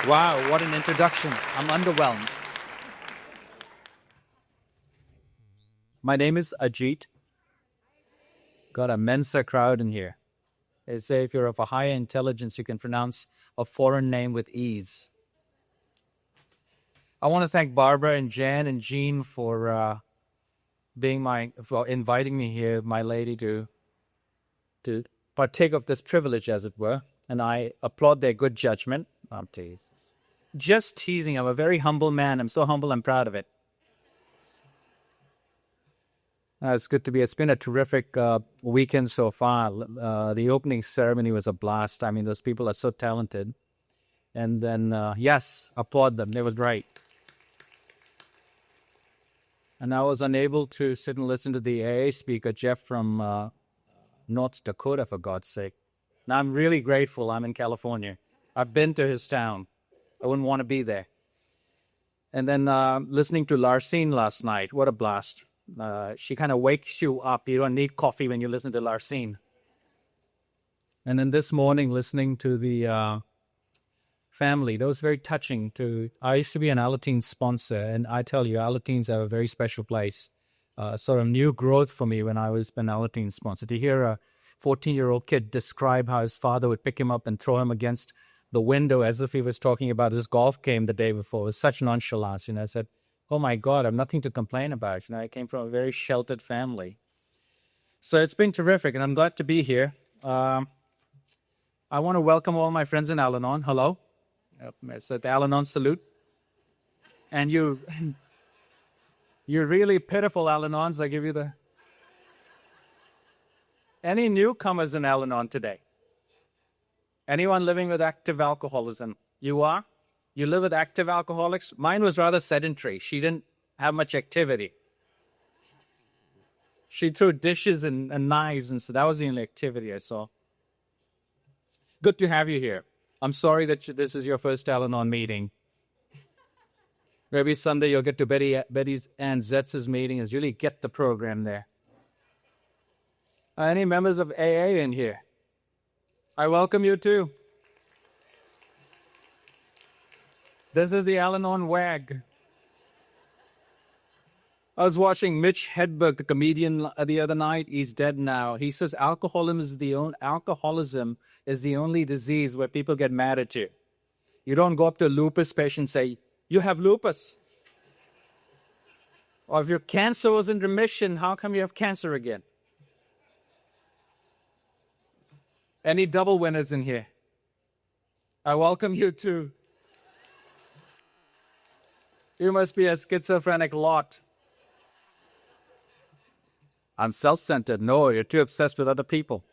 Wow, what an introduction. I'm underwhelmed. My name is Ajit. Got a Mensa crowd in here. They say if you're of a higher intelligence, you can pronounce a foreign name with ease. I want to thank Barbara and Jan and Jean for for inviting me here, my lady, to partake of this privilege, as it were. And I applaud their good judgment. I'm teasing. Just teasing. I'm a very humble man. I'm so humble, I'm proud of it. It's good to be. It's been a terrific weekend so far. The opening ceremony was a blast. I mean, those people are so talented. And then, yes, applaud them. They were great. And I was unable to sit and listen to the AA speaker, Jeff from North Dakota, for God's sake. Now, I'm really grateful I'm in California. I've been to his town. I wouldn't want to be there. And then listening to Larsine last night. What a blast. She kind of wakes you up. You don't need coffee when you listen to Larsine. And then this morning, listening to the family, that was very touching. I used to be an Al-Anon sponsor, and I tell you, Al-Anons have a very special place. Sort of new growth for me when I was an Al-Anon sponsor. To hear a 14-year-old kid describe how his father would pick him up and throw him against the window as if he was talking about his golf game the day before. It was such nonchalance. I said, oh my God, I have nothing to complain about. I came from a very sheltered family. So it's been terrific, and I'm glad to be here. I want to welcome all my friends in Al-Anon. Hello. It's the Al-Anon salute. And you're really pitiful Al-Anons. I give you the... Any newcomers in Al-Anon today? Anyone living with active alcoholism? You are? You live with active alcoholics? Mine was rather sedentary. She didn't have much activity. She threw dishes and knives, and so that was the only activity I saw. Good to have you here. I'm sorry that this is your first Al-Anon meeting. Maybe Sunday you'll get to Betty's and Zetz's meeting and really get the program there. Any members of AA in here? I welcome you too. This is the Al-Anon WAG. I was watching Mitch Hedberg, the comedian, the other night. He's dead now. He says alcoholism is the only disease where people get mad at you. You don't go up to a lupus patient and say, you have lupus. Or if your cancer was in remission, how come you have cancer again? Any double winners in here? I welcome you too. You must be a schizophrenic lot. I'm self-centered. No, you're too obsessed with other people.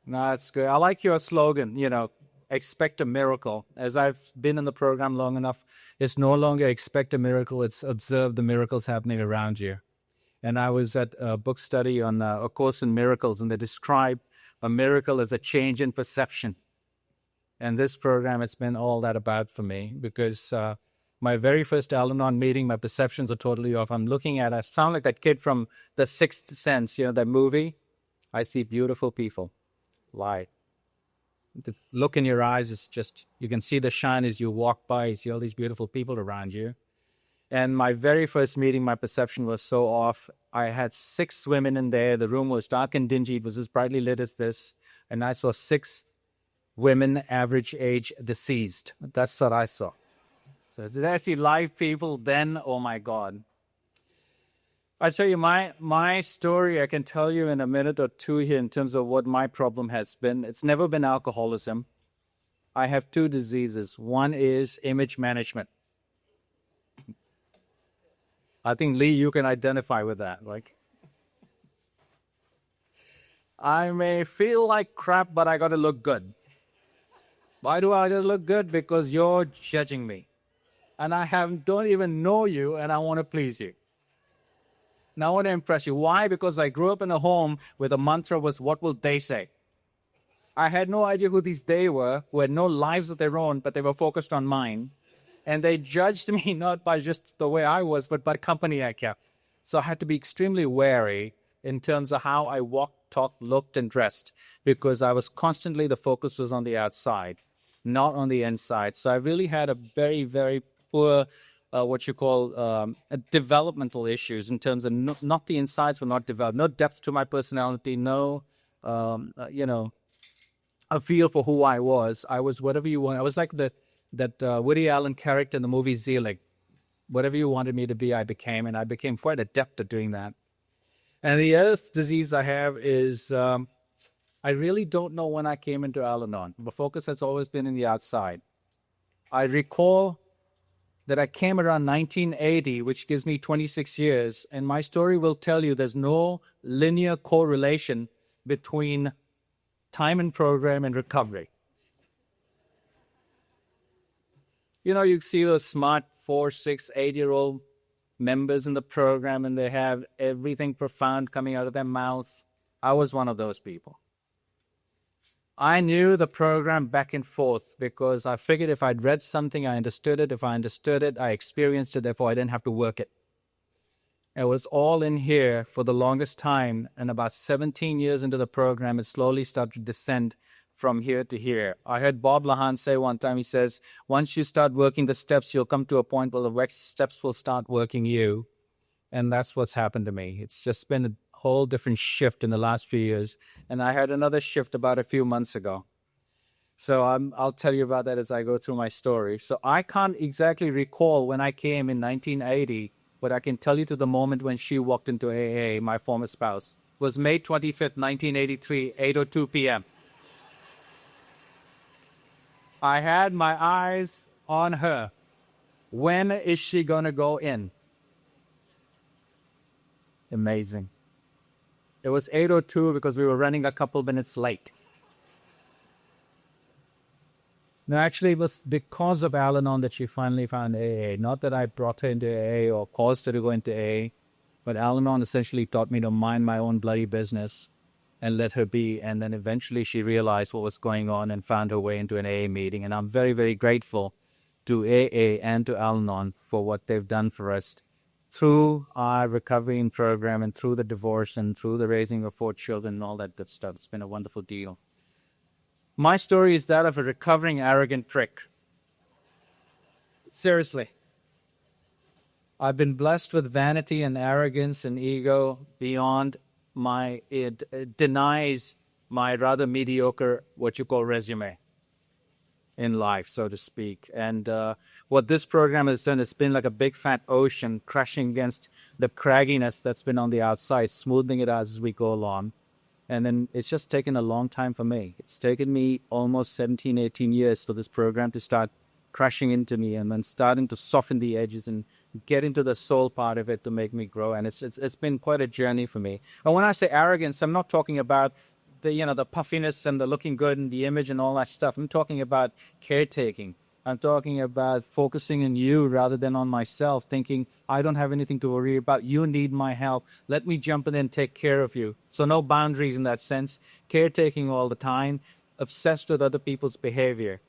No, it's good. I like your slogan, expect a miracle. As I've been in the program long enough, it's no longer expect a miracle, it's observe the miracles happening around you. And I was at a book study on A Course in Miracles, and they describe a miracle as a change in perception. And this program, it's been all that about for me, because my very first Al-Anon meeting, my perceptions are totally off. I'm looking at, I sound like that kid from The Sixth Sense, that movie. I see beautiful people. Light. The look in your eyes is just, you can see the shine as you walk by, you see all these beautiful people around you. And my very first meeting, my perception was so off. I had 6 women in there. The room was dark and dingy. It was as brightly lit as this. And I saw 6 women, average age, deceased. That's what I saw. So did I see live people then? Oh, my God. I tell you, my story, I can tell you in a minute or two here in terms of what my problem has been. It's never been alcoholism. I have 2 diseases. One is image management. I think, Lee, you can identify with that. I may feel like crap, but I got to look good. Why do I got to look good? Because you're judging me. And don't even know you, and I want to please you. And I want to impress you. Why? Because I grew up in a home where the mantra was, what will they say? I had no idea who these they were, who had no lives of their own, but they were focused on mine. And they judged me not by just the way I was, but by the company I kept. So I had to be extremely wary in terms of how I walked, talked, looked, and dressed, because I was constantly, the focus was on the outside, not on the inside. So I really had a very, very poor, what you call developmental issues in terms of not the insides were not developed, no depth to my personality, no, a feel for who I was. I was whatever you want. I was like that Woody Allen character in the movie Zelig. Whatever you wanted me to be, I became, and I became quite adept at doing that. And the other disease I have is I really don't know when I came into Al-Anon. The focus has always been in the outside. I recall that I came around 1980, which gives me 26 years, and my story will tell you there's no linear correlation between time in program and recovery. You know, you see those smart 4, 6, 8-year-old members in the program, and they have everything profound coming out of their mouths. I was one of those people. I knew the program back and forth because I figured if I'd read something, I understood it. If I understood it, I experienced it. Therefore, I didn't have to work it. It was all in here for the longest time. And about 17 years into the program, it slowly started to descend from here to here. I heard Bob Lahan say one time, he says, once you start working the steps, you'll come to a point where the steps will start working you. And that's what's happened to me. It's just been a whole different shift in the last few years. And I had another shift about a few months ago. So I'll tell you about that as I go through my story. So I can't exactly recall when I came in 1980, but I can tell you to the moment when she walked into AA, my former spouse. It was May 25th, 1983, 8:02 p.m. I had my eyes on her. When is she going to go in? Amazing. It was 8:02 because we were running a couple minutes late. No, actually, it was because of Al-Anon that she finally found AA. Not that I brought her into AA or caused her to go into AA, but Al-Anon essentially taught me to mind my own bloody business and let her be. And then eventually she realized what was going on and found her way into an AA meeting. And I'm very, very grateful to AA and to Al-Anon for what they've done for us through our recovery program and through the divorce and through the raising of 4 children and all that good stuff. It's been a wonderful deal. My story is that of a recovering arrogant prick. Seriously. I've been blessed with vanity and arrogance and ego beyond my, it denies my rather mediocre, what you call resume in life, so to speak. And what this program has done, it's been like a big fat ocean crashing against the cragginess that's been on the outside, smoothing it out as we go along. And then it's just taken a long time for me. It's taken me almost 17, 18 years for this program to start crashing into me and then starting to soften the edges and get into the soul part of it to make me grow. And it's been quite a journey for me. And when I say arrogance, I'm not talking about the puffiness and the looking good and the image and all that stuff. I'm talking about caretaking. I'm talking about focusing on you rather than on myself, thinking I don't have anything to worry about. You need my help. Let me jump in and take care of you. So no boundaries in that sense. Caretaking all the time, obsessed with other people's behavior.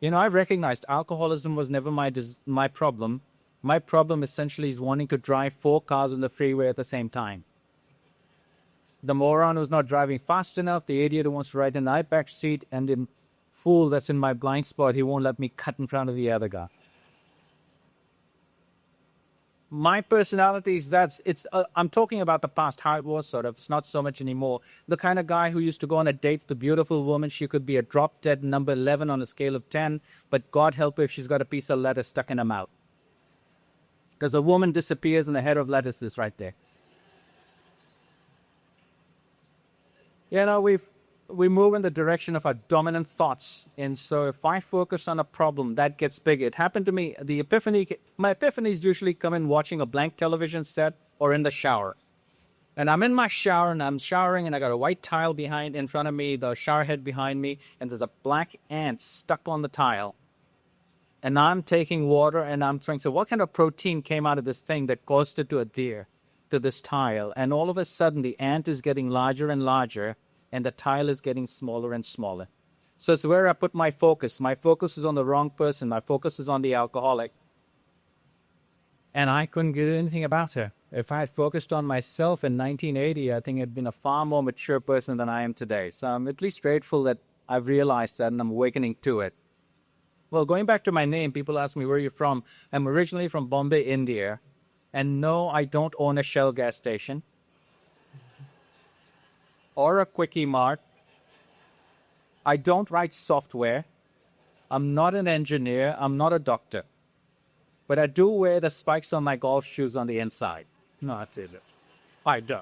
I've recognized alcoholism was never my problem. My problem essentially is wanting to drive 4 cars on the freeway at the same time. The moron who's not driving fast enough, the idiot who wants to ride in the back seat, and the fool that's in my blind spot, he won't let me cut in front of the other guy. My personality is I'm talking about the past, how it was sort of. It's not so much anymore. The kind of guy who used to go on a date with a beautiful woman. She could be a drop-dead number 11 on a scale of 10, but God help her if she's got a piece of lettuce stuck in her mouth. Because a woman disappears and the head of lettuce is right there. We move in the direction of our dominant thoughts. And so if I focus on a problem, that gets bigger. It happened to me, my epiphanies usually come in watching a blank television set or in the shower. And I'm in my shower and I'm showering and I got a white tile in front of me, the shower head behind me, and there's a black ant stuck on the tile. And I'm taking water and I'm thinking, so what kind of protein came out of this thing that caused it to adhere to this tile? And all of a sudden the ant is getting larger and larger, and the tile is getting smaller and smaller. So it's where I put my focus. My focus is on the wrong person. My focus is on the alcoholic. And I couldn't get anything about her. If I had focused on myself in 1980, I think I'd been a far more mature person than I am today. So I'm at least grateful that I've realized that and I'm awakening to it. Well, going back to my name, people ask me, where are you from? I'm originally from Bombay, India. And no, I don't own a Shell gas station or a Quickie Mart. I don't write software. I'm not an engineer. I'm not a doctor. But I do wear the spikes on my golf shoes on the inside. No, I did it. I do.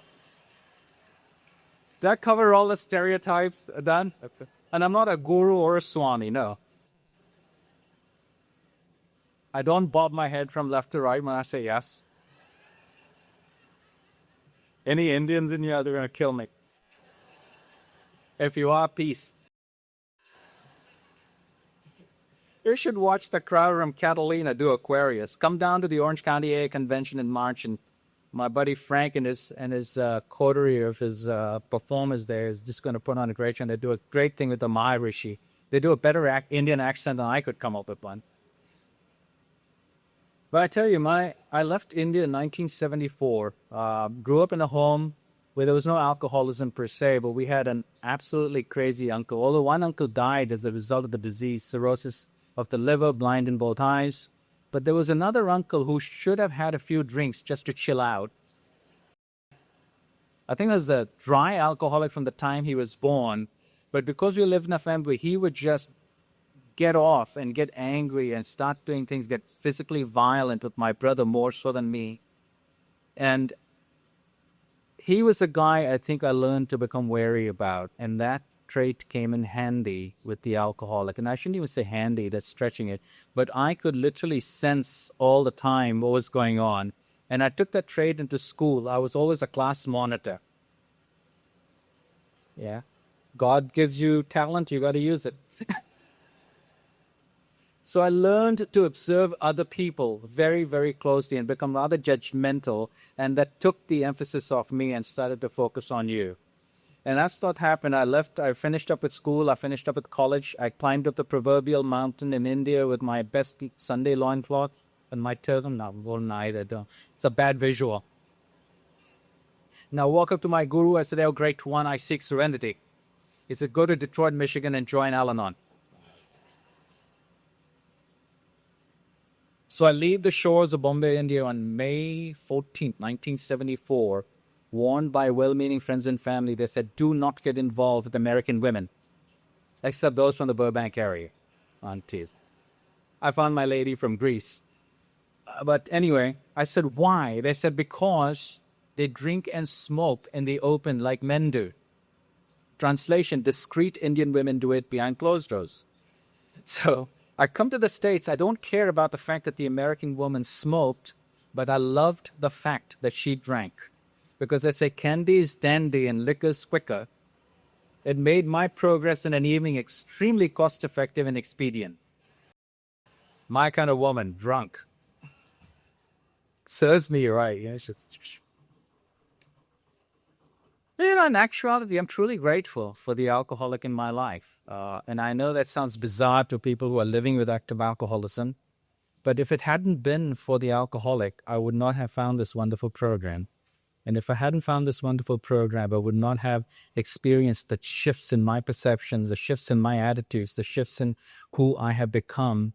Did that cover all the stereotypes, Dan? Okay. And I'm not a guru or a swami, no. I don't bob my head from left to right when I say yes. Any Indians in here, they're going to kill me. If you are, peace. You should watch the crowd from Catalina do Aquarius. Come down to the Orange County AA convention in March, and my buddy Frank and his coterie of his performers there is just going to put on a great show. And they do a great thing with the Maharishi. They do a better Indian accent than I could come up with one. But I tell you, I left India in 1974. Grew up in a home where there was no alcoholism per se, but we had an absolutely crazy uncle. Although one uncle died as a result of the disease, cirrhosis of the liver, blind in both eyes. But there was another uncle who should have had a few drinks just to chill out. I think it was a dry alcoholic from the time he was born. But because we lived in a family, he would just get off and get angry and start doing things, get physically violent with my brother more so than me. And he was a guy I think I learned to become wary about. And that trait came in handy with the alcoholic. And I shouldn't even say handy, that's stretching it. But I could literally sense all the time what was going on. And I took that trait into school. I was always a class monitor. Yeah. God gives you talent, you got to use it. So I learned to observe other people very, very closely and become rather judgmental. And that took the emphasis off me and started to focus on you. And that's what happened. I finished up with school. I finished up with college. I climbed up the proverbial mountain in India with my best Sunday loincloth and my turban. No, well, neither. It's a bad visual. Now, I walk up to my guru. I said, oh, great one, I seek serenity. He said, go to Detroit, Michigan and join Al-Anon. So I leave the shores of Bombay, India on May 14th, 1974, warned by well-meaning friends and family. They said, do not get involved with American women, except those from the Burbank area. Aunties. I found my lady from Greece. But anyway, I said, why? They said, because they drink and smoke in the open like men do. Translation, discreet Indian women do it behind closed doors. So I come to the States, I don't care about the fact that the American woman smoked, but I loved the fact that she drank. Because they say candy is dandy and liquor's quicker. It made my progress in an evening extremely cost-effective and expedient. My kind of woman, drunk. Serves me right. Yeah, in actuality, I'm truly grateful for the alcoholic in my life. And I know that sounds bizarre to people who are living with active alcoholism. But if it hadn't been for the alcoholic, I would not have found this wonderful program. And if I hadn't found this wonderful program, I would not have experienced the shifts in my perceptions, the shifts in my attitudes, the shifts in who I have become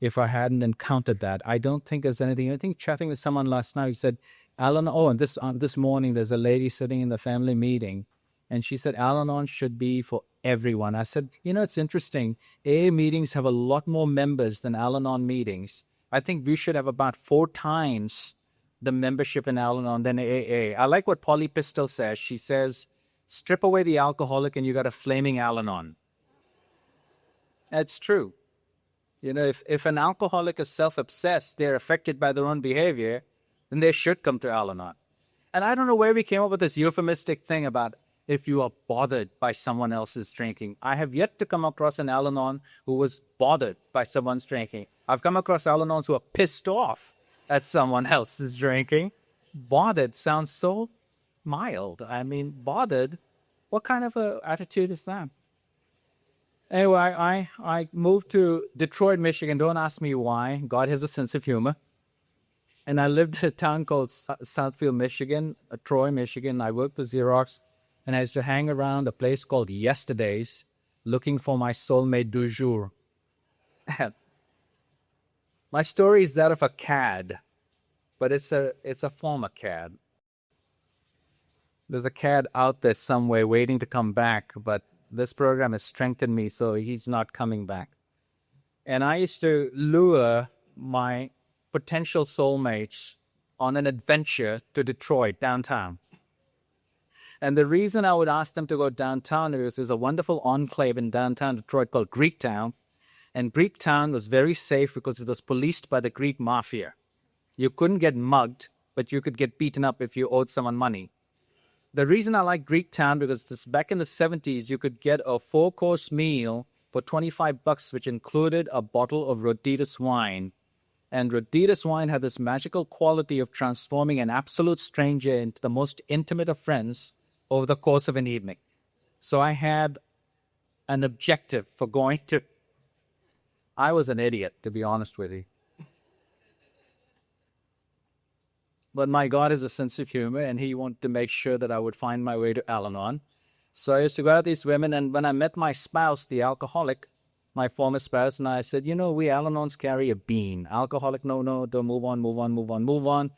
if I hadn't encountered that. I don't think there's anything. I think chatting with someone last night, he said, Al-Anon, and this morning there's a lady sitting in the family meeting, and she said, Al-Anon should be for everyone. I said, it's interesting. AA meetings have a lot more members than Al-Anon meetings. I think we should have about 4 times the membership in Al-Anon than AA. I like what Polly Pistol says. She says, strip away the alcoholic and you got a flaming Al-Anon. That's true. If an alcoholic is self-obsessed, they're affected by their own behavior, then they should come to Al-Anon. And I don't know where we came up with this euphemistic thing about if you are bothered by someone else's drinking. I have yet to come across an Al-Anon who was bothered by someone's drinking. I've come across Al-Anons who are pissed off at someone else's drinking. Bothered sounds so mild. I mean, bothered? What kind of a attitude is that? Anyway, I moved to Detroit, Michigan. Don't ask me why. God has a sense of humor. And I lived in a town called Southfield, Michigan, Troy, Michigan. I worked for Xerox, and I used to hang around a place called Yesterdays looking for my soulmate du jour. My story is that of a cad, but it's a former cad. There's a cad out there somewhere waiting to come back, but this program has strengthened me, so he's not coming back. And I used to lure my potential soulmates on an adventure to Detroit, downtown. And the reason I would ask them to go downtown is there's a wonderful enclave in downtown Detroit called Greektown. And Greektown was very safe because it was policed by the Greek mafia. You couldn't get mugged, but you could get beaten up if you owed someone money. The reason I like Greektown because this back in the 70s, you could get a 4-course meal for $25, which included a bottle of Roditas wine. And Roditas wine had this magical quality of transforming an absolute stranger into the most intimate of friends over the course of an evening. So I had an objective for going to... I was an idiot, to be honest with you. But my God has a sense of humor, and he wanted to make sure that I would find my way to Al-Anon. So I used to go out with these women, and when I met my spouse, the alcoholic, my former spouse, and I said, we Al-Anons carry a bean. Alcoholic, no, don't move on.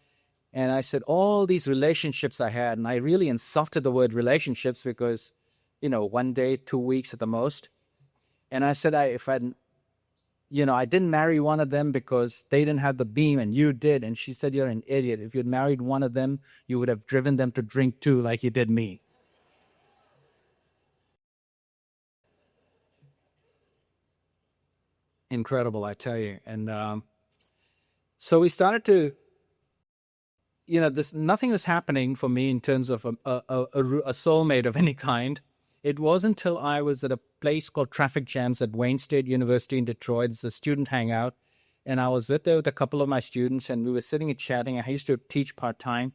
And I said, all these relationships I had, and I really insulted the word relationships because, 1 day, 2 weeks at the most. And I said, I didn't marry one of them because they didn't have the beam and you did. And she said, you're an idiot. If you'd married one of them, you would have driven them to drink too, like you did me. Incredible, I tell you. And so we started to, nothing was happening for me in terms of a soulmate of any kind. It wasn't until I was at a place called Traffic Jams at Wayne State University in Detroit. It's a student hangout. And I was there with a couple of my students, and we were sitting and chatting. I used to teach part-time.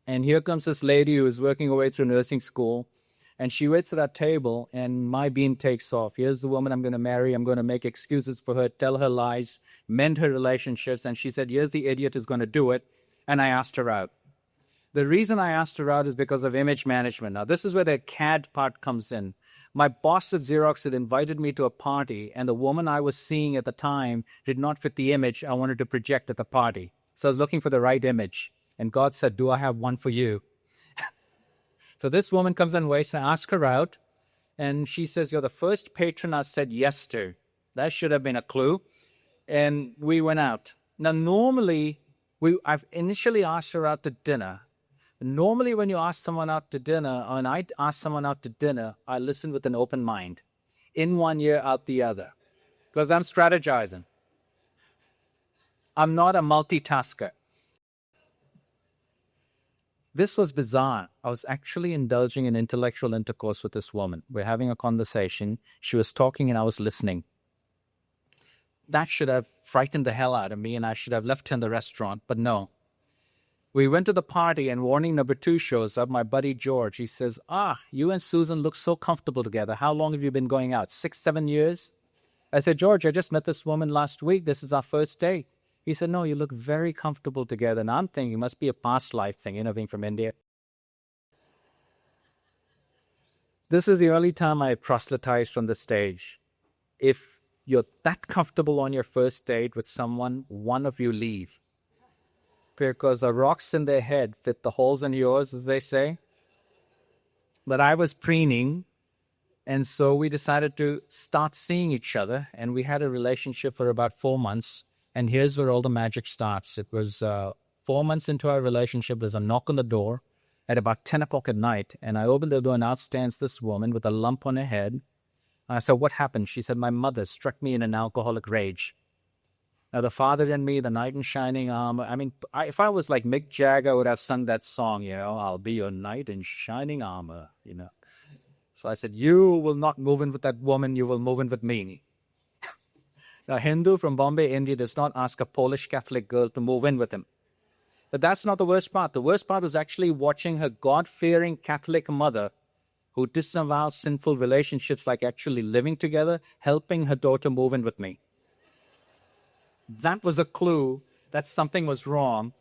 And here comes this lady who is working her way through nursing school. And she waits at our table, and my beam takes off. Here's the woman I'm going to marry. I'm going to make excuses for her, tell her lies, mend her relationships. And she said, here's the idiot who's going to do it. And I asked her out. The reason I asked her out is because of image management. Now, this is where the CAD part comes in. My boss at Xerox had invited me to a party, and the woman I was seeing at the time did not fit the image I wanted to project at the party. So I was looking for the right image. And God said, do I have one for you? So this woman comes and waits. I ask her out, and she says, you're the first patron I said yes to. That should have been a clue. And we went out. Now, normally, I've initially asked her out to dinner. Normally, when you ask someone out to dinner, and I ask someone out to dinner, I listen with an open mind. In one ear, out the other. Because I'm strategizing. I'm not a multitasker. This was bizarre. I was actually indulging in intellectual intercourse with this woman. We're having a conversation. She was talking and I was listening. That should have frightened the hell out of me and I should have left her in the restaurant, but no. We went to the party and warning number 2 shows up, my buddy George. He says, you and Susan look so comfortable together. How long have you been going out? 6, 7 years? I said, George, I just met this woman last week. This is our first date. He said, no, you look very comfortable together. And I'm thinking it must be a past life thing, being from India. This is the only time I proselytized from the stage. If you're that comfortable on your first date with someone, one of you leave. Because the rocks in their head fit the holes in yours, as they say. But I was preening, and so we decided to start seeing each other, and we had a relationship for about 4 months. And here's where all the magic starts. It was 4 months into our relationship. There's a knock on the door at about 10 o'clock at night. And I opened the door and out stands this woman with a lump on her head. And I said, what happened? She said, my mother struck me in an alcoholic rage. Now, the Father in me, the knight in shining armor. I mean, if I was like Mick Jagger, I would have sung that song, I'll be your knight in shining armor, So I said, you will not move in with that woman. You will move in with me. A Hindu from Bombay, India, does not ask a Polish Catholic girl to move in with him. But that's not the worst part. The worst part was actually watching her God-fearing Catholic mother, who disavows sinful relationships like actually living together, helping her daughter move in with me. That was a clue that something was wrong.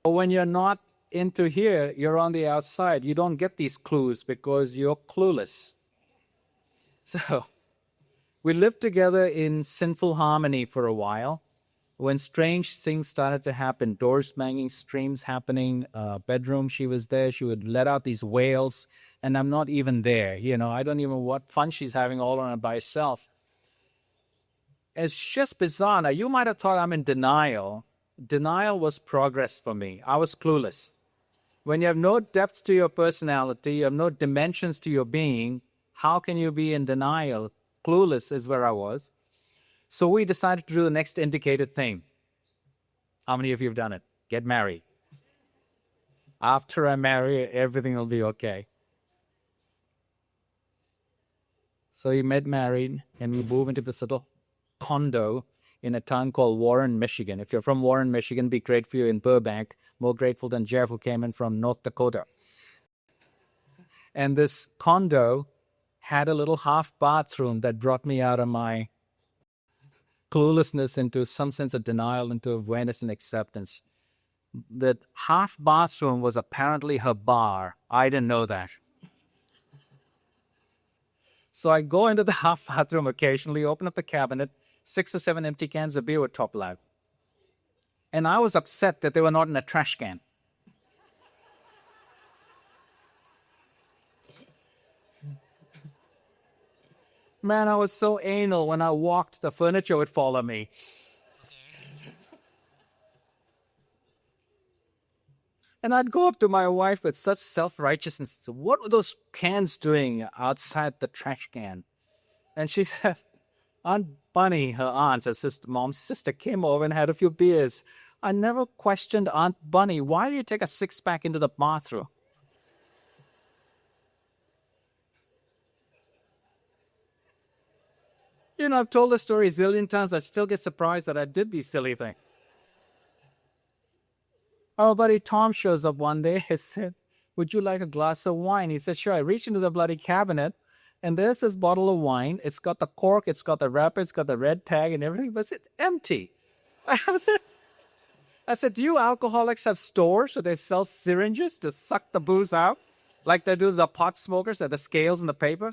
But when you're not into here, you're on the outside. You don't get these clues because you're clueless. So we lived together in sinful harmony for a while. When strange things started to happen, doors banging, screams happening, bedroom, she was there. She would let out these wails, and I'm not even there. I don't even know what fun she's having all on her by herself. It's just bizarre. Now, you might have thought I'm in denial. Denial was progress for me. I was clueless. When you have no depth to your personality, you have no dimensions to your being, how can you be in denial? Clueless is where I was. So we decided to do the next indicated thing. How many of you have done it? Get married. After I marry, everything will be okay. So we met married, and we moved into this little condo in a town called Warren, Michigan. If you're from Warren, Michigan, be grateful you're in Burbank. More grateful than Jeff, who came in from North Dakota. And this condo had a little half bathroom that brought me out of my cluelessness into some sense of denial, into awareness and acceptance. That half bathroom was apparently her bar. I didn't know that. So I go into the half bathroom occasionally, open up the cabinet, 6 or 7 empty cans of beer would topple out. And I was upset that they were not in a trash can. Man, I was so anal. When I walked, the furniture would follow me. And I'd go up to my wife with such self-righteousness. What were those cans doing outside the trash can? And she said, Aunt Bunny, her aunt, her sister, mom's sister, came over and had a few beers. I never questioned Aunt Bunny. Why do you take a six-pack into the bathroom? I've told the story a zillion times. I still get surprised that I did these silly things. Our buddy Tom shows up one day. He said, would you like a glass of wine? He said, sure. I reached into the bloody cabinet, and there's this bottle of wine. It's got the cork, it's got the wrapper, it's got the red tag and everything, but it's empty. I said, do you alcoholics have stores so they sell syringes to suck the booze out? Like they do the pot smokers at the scales in the paper?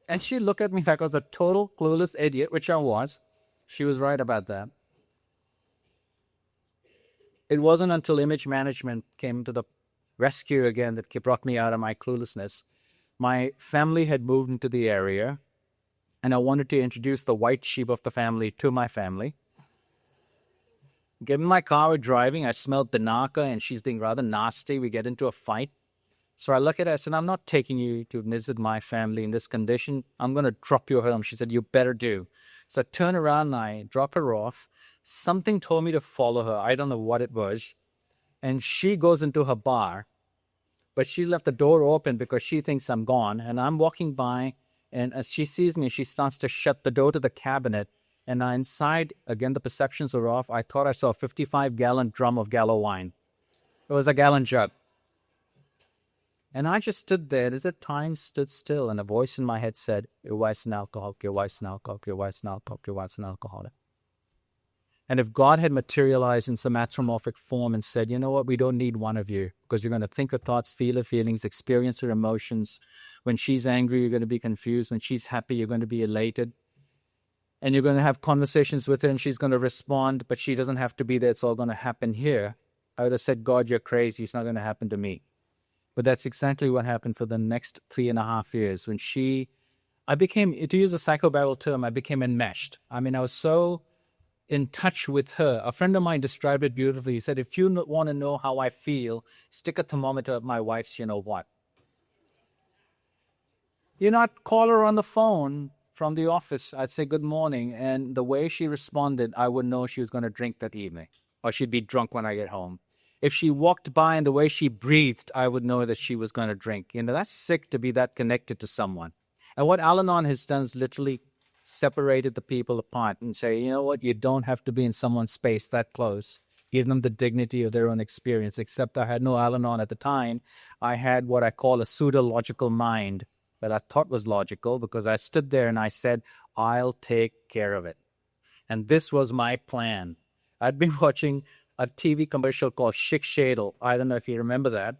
And she looked at me like I was a total clueless idiot, which I was. She was right about that. It wasn't until image management came to the rescue again that brought me out of my cluelessness. My family had moved into the area, and I wanted to introduce the white sheep of the family to my family. Get in my car, we're driving. I smelled Danaka, and she's being rather nasty. We get into a fight. So I look at her, I said, I'm not taking you to visit my family in this condition. I'm going to drop you home. She said, you better do. So I turn around and I drop her off. Something told me to follow her. I don't know what it was. And she goes into her bar. But she left the door open because she thinks I'm gone. And I'm walking by, and as she sees me, she starts to shut the door to the cabinet. And inside, again, the perceptions are off. I thought I saw a 55-gallon drum of Gallo wine. It was a gallon jug. And I just stood there. As if time stood still, and a voice in my head said, your wife's an alcoholic, your wife's an alcoholic, your wife's an alcoholic, your wife's an alcoholic. And if God had materialized in some anthropomorphic form and said, you know what, we don't need one of you, because you're going to think her thoughts, feel her feelings, experience her emotions. When she's angry, you're going to be confused. When she's happy, you're going to be elated. And you're going to have conversations with her, and she's going to respond, but she doesn't have to be there. It's all going to happen here. I would have said, God, you're crazy. It's not going to happen to me. But that's exactly what happened for the next 3.5 years. When I became, to use a psychobabble term, I became enmeshed. I mean, I was so in touch with her. A friend of mine described it beautifully. He said, if you want to know how I feel, stick a thermometer at my wife's you-know-what. I'd call her on the phone from the office. I'd say, good morning. And the way she responded, I would know she was going to drink that evening, or she'd be drunk when I get home. If she walked by and the way she breathed, I would know that she was going to drink. That's sick to be that connected to someone. And what Al-Anon has done is literally separated the people apart and say, you know what, you don't have to be in someone's space that close. Give them the dignity of their own experience. Except I had no Al-Anon at the time. I had what I call a pseudo-logical mind that I thought was logical, because I stood there and I said, I'll take care of it. And this was my plan. I'd been watching a TV commercial called Schick Shadel. I don't know if you remember that,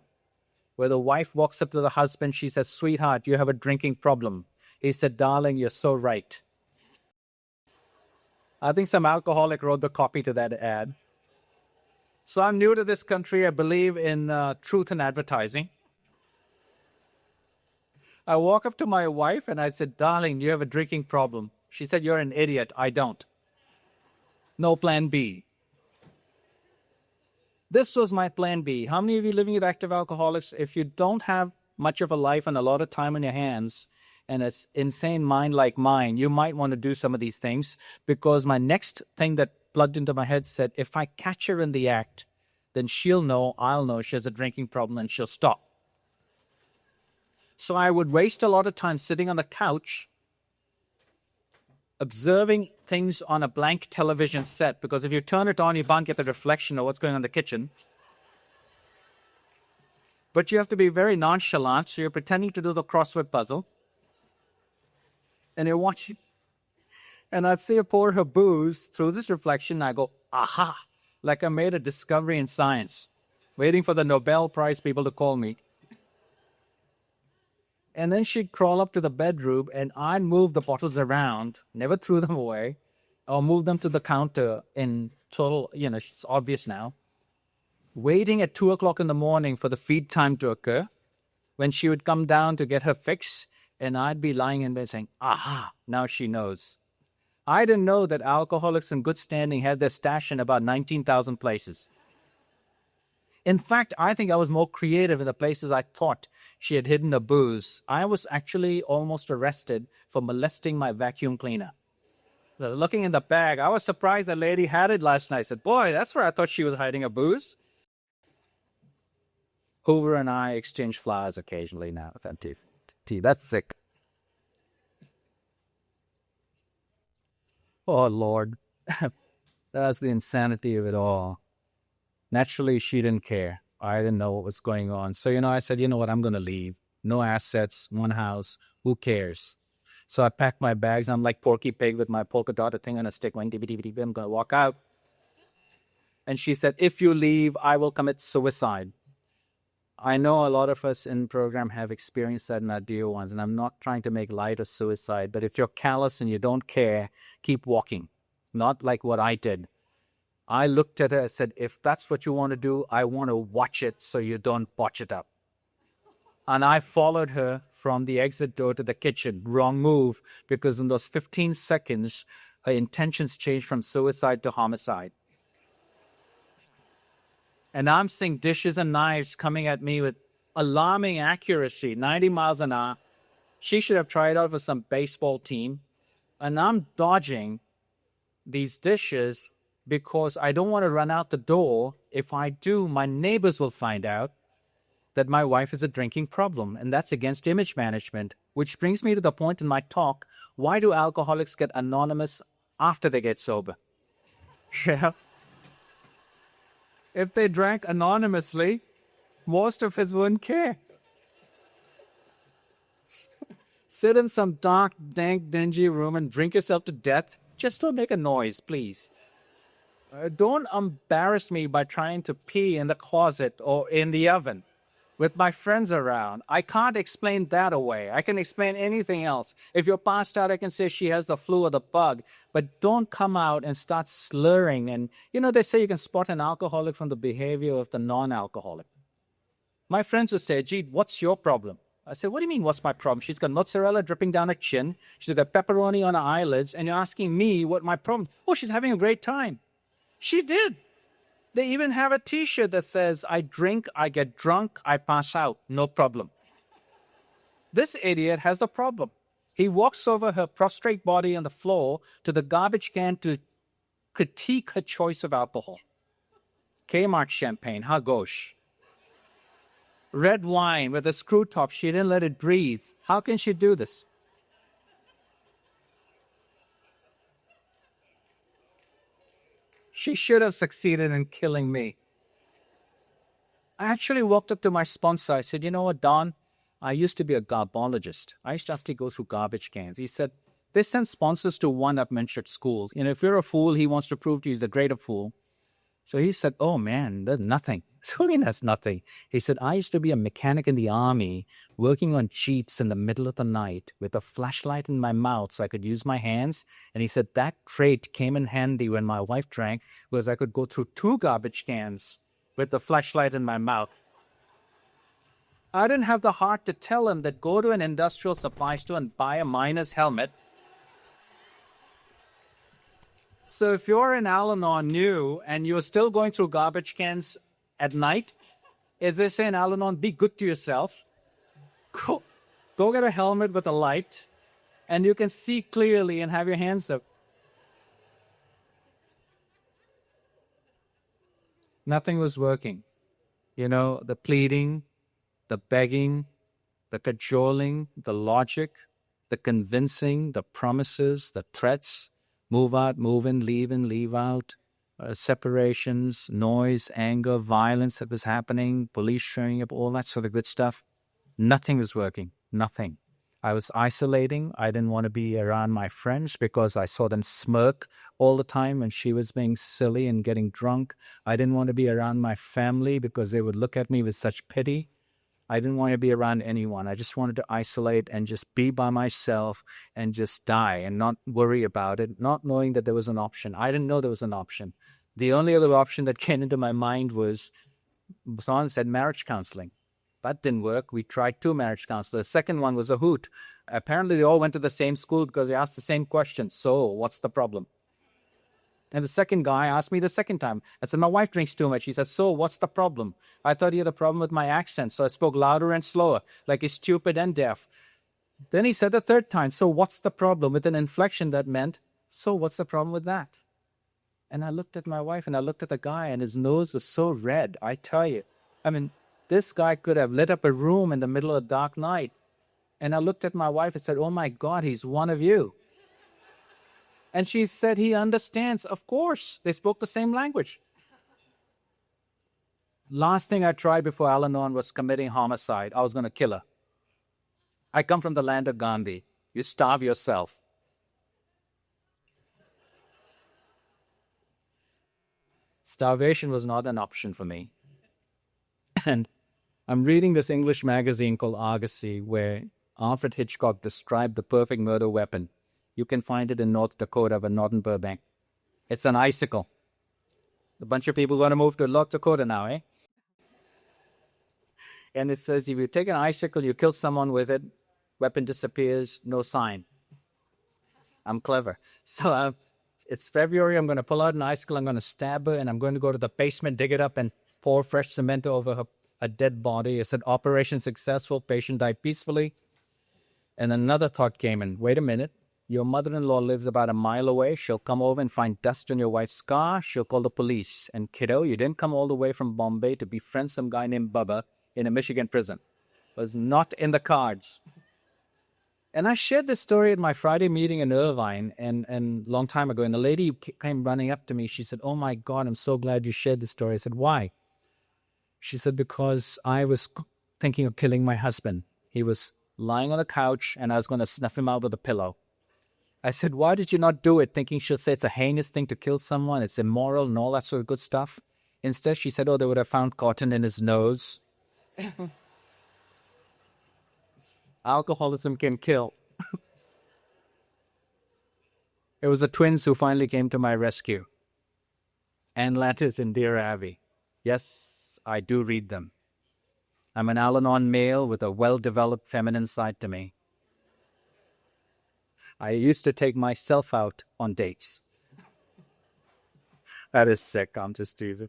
where the wife walks up to the husband. She says, "Sweetheart, you have a drinking problem." He said, "Darling, you're so right." I think some alcoholic wrote the copy to that ad. So I'm new to this country. I believe in truth in advertising. I walk up to my wife and I said, "Darling, you have a drinking problem." She said, "You're an idiot." I don't. No plan B. This was my plan B. How many of you living with active alcoholics, if you don't have much of a life and a lot of time on your hands and an insane mind like mine, you might want to do some of these things, because my next thing that plugged into my head said, if I catch her in the act, then she'll know, I'll know she has a drinking problem and she'll stop. So I would waste a lot of time sitting on the couch observing things on a blank television set, because if you turn it on, you can't get the reflection of what's going on in the kitchen. But you have to be very nonchalant, so you're pretending to do the crossword puzzle. And you're watching. And I'd see her pour her booze through this reflection, and I go, aha, like I made a discovery in science, waiting for the Nobel Prize people to call me. And then she'd crawl up to the bedroom, and I'd move the bottles around, never threw them away, or move them to the counter in total, it's obvious now, waiting at 2 o'clock in the morning for the feed time to occur, when she would come down to get her fix, and I'd be lying in bed saying, aha, now she knows. I didn't know that alcoholics in good standing had their stash in about 19,000 places. In fact, I think I was more creative in the places I thought she had hidden her booze. I was actually almost arrested for molesting my vacuum cleaner. Looking in the bag, I was surprised that lady had it last night. I said, boy, that's where I thought she was hiding her booze. Hoover and I exchange flowers occasionally now. Tea. That's sick. Oh, Lord. That's the insanity of it all. Naturally, she didn't care. I didn't know what was going on. So, I said, you know what, I'm going to leave. No assets, one house. Who cares? So I packed my bags. I'm like Porky Pig with my polka dotted thing on a stick. I'm going to walk out. And she said, if you leave, I will commit suicide. I know a lot of us in the program have experienced that in our dear ones, and I'm not trying to make light of suicide, but if you're callous and you don't care, keep walking. Not like what I did. I looked at her and said, if that's what you want to do, I want to watch it so you don't botch it up. And I followed her from the exit door to the kitchen. Wrong move, because in those 15 seconds, her intentions changed from suicide to homicide. And I'm seeing dishes and knives coming at me with alarming accuracy, 90 miles an hour. She should have tried out for some baseball team. And I'm dodging these dishes because I don't want to run out the door. If I do, my neighbors will find out that my wife has a drinking problem, and that's against image management, which brings me to the point in my talk, why do alcoholics get anonymous after they get sober? Yeah. If they drank anonymously, most of us wouldn't care. Sit in some dark, dank, dingy room and drink yourself to death. Just don't make a noise, please. Don't embarrass me by trying to pee in the closet or in the oven with my friends around. I can't explain that away. I can explain anything else. If you're passed out, I can say she has the flu or the bug. But don't come out and start slurring. And, they say you can spot an alcoholic from the behavior of the non-alcoholic. My friends would say, Ajit, what's your problem? I said, what do you mean, what's my problem? She's got mozzarella dripping down her chin. She's got pepperoni on her eyelids. And you're asking me what my problem is. Oh, she's having a great time. She did. They even have a T-shirt that says, I drink, I get drunk, I pass out. No problem. This idiot has the problem. He walks over her prostrate body on the floor to the garbage can to critique her choice of alcohol. Kmart champagne, ha gauche. Red wine with a screw top. She didn't let it breathe. How can she do this? She should have succeeded in killing me. I actually walked up to my sponsor. I said, you know what, Don? I used to be a garbologist. I used to have to go through garbage cans. He said, They send sponsors to one-upmanship school. If you're a fool, he wants to prove to you he's a greater fool. So he said, oh, man, there's nothing. So I mean, that's nothing. He said, I used to be a mechanic in the army working on jeeps in the middle of the night with a flashlight in my mouth so I could use my hands. And he said that trait came in handy when my wife drank because I could go through 2 garbage cans with the flashlight in my mouth. I didn't have the heart to tell him that go to an industrial supply store and buy a miner's helmet. So if you're in Al-Anon new and you're still going through garbage cans at night, if they say in Al-Anon, be good to yourself, go get a helmet with a light, and you can see clearly and have your hands up. Nothing was working. The pleading, the begging, the cajoling, the logic, the convincing, the promises, the threats, move out, move in, leave out, separations, noise, anger, violence that was happening, police showing up, all that sort of good stuff. Nothing was working. Nothing. I was isolating. I didn't want to be around my friends because I saw them smirk all the time when she was being silly and getting drunk. I didn't want to be around my family because they would look at me with such pity. I didn't want to be around anyone. I just wanted to isolate and just be by myself and just die and not worry about it, not knowing that there was an option. I didn't know there was an option. The only other option that came into my mind was someone said marriage counseling. That didn't work. We tried 2 marriage counselors. The second one was a hoot. Apparently, they all went to the same school because they asked the same question. So, what's the problem? And the second guy asked me the second time. I said, my wife drinks too much. He said, so what's the problem? I thought he had a problem with my accent, so I spoke louder and slower, like he's stupid and deaf. Then he said the third time, so what's the problem? With an inflection that meant, so what's the problem with that? And I looked at my wife and I looked at the guy and his nose was so red, I tell you. I mean, this guy could have lit up a room in the middle of a dark night. And I looked at my wife and said, oh my God, he's one of you. And she said, he understands. Of course, they spoke the same language. Last thing I tried before Al-Anon was committing homicide. I was going to kill her. I come from the land of Gandhi. You starve yourself. Starvation was not an option for me. And I'm reading this English magazine called Argosy, where Alfred Hitchcock described the perfect murder weapon. You can find it in North Dakota, but not in Burbank. It's an icicle. A bunch of people want to move to North Dakota now, eh? And it says, if you take an icicle, you kill someone with it, weapon disappears, no sign. I'm clever. So it's February, I'm going to pull out an icicle, I'm going to stab her, and I'm going to go to the basement, dig it up, and pour fresh cement over a dead body. It said, operation successful, patient died peacefully. And another thought came in, wait a minute. Your mother-in-law lives about a mile away. She'll come over and find dust on your wife's car. She'll call the police. And kiddo, you didn't come all the way from Bombay to befriend some guy named Bubba in a Michigan prison. It was not in the cards. And I shared this story at my Friday meeting in Irvine and long time ago. And the lady came running up to me. She said, oh my God, I'm so glad you shared this story. I said, why? She said, because I was thinking of killing my husband. He was lying on the couch and I was going to snuff him out with a pillow. I said, why did you not do it? Thinking she'll say it's a heinous thing to kill someone, it's immoral and all that sort of good stuff. Instead, she said, oh, they would have found cotton in his nose. Alcoholism can kill. It was the twins who finally came to my rescue. Ann Lattis and Dear Abby. Yes, I do read them. I'm an Al-Anon male with a well-developed feminine side to me. I used to take myself out on dates. That is sick. I'm just teasing.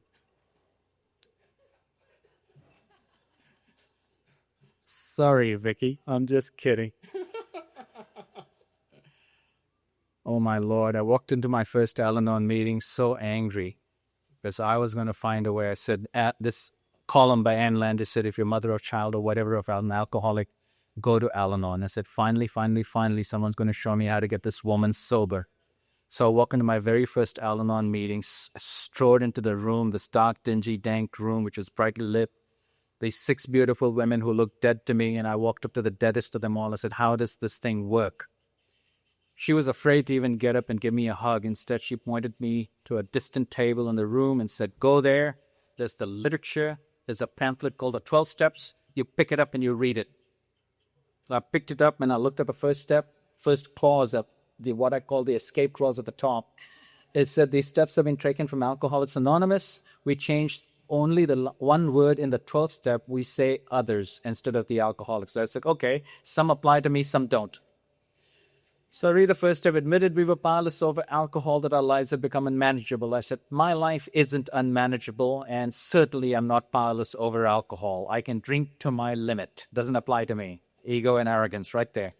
Sorry, Vicky. I'm just kidding. Oh, my Lord. I walked into my first Al-Anon meeting so angry because I was going to find a way. I said, at this column by Ann Landis said, if your mother or child or whatever of an alcoholic, go to Al-Anon. I said, finally, someone's going to show me how to get this woman sober. So I walked into my very first Al-Anon meeting, strode into the room, this dark, dingy, dank room, which was brightly lit. These 6 beautiful women who looked dead to me, and I walked up to the deadest of them all. I said, how does this thing work? She was afraid to even get up and give me a hug. Instead, she pointed me to a distant table in the room and said, "Go there. There's the literature. There's a pamphlet called The 12 Steps. You pick it up and you read it." So I picked it up and I looked at the first step, first clause of what I call the escape clause at the top. It said these steps have been taken from Alcoholics Anonymous. We changed only the one word in the 12th step. We say others instead of the alcoholics. So I said, okay, some apply to me, some don't. So I read the first step. Admitted we were powerless over alcohol, that our lives had become unmanageable. I said, my life isn't unmanageable, and certainly I'm not powerless over alcohol. I can drink to my limit. Doesn't apply to me. Ego and arrogance right there.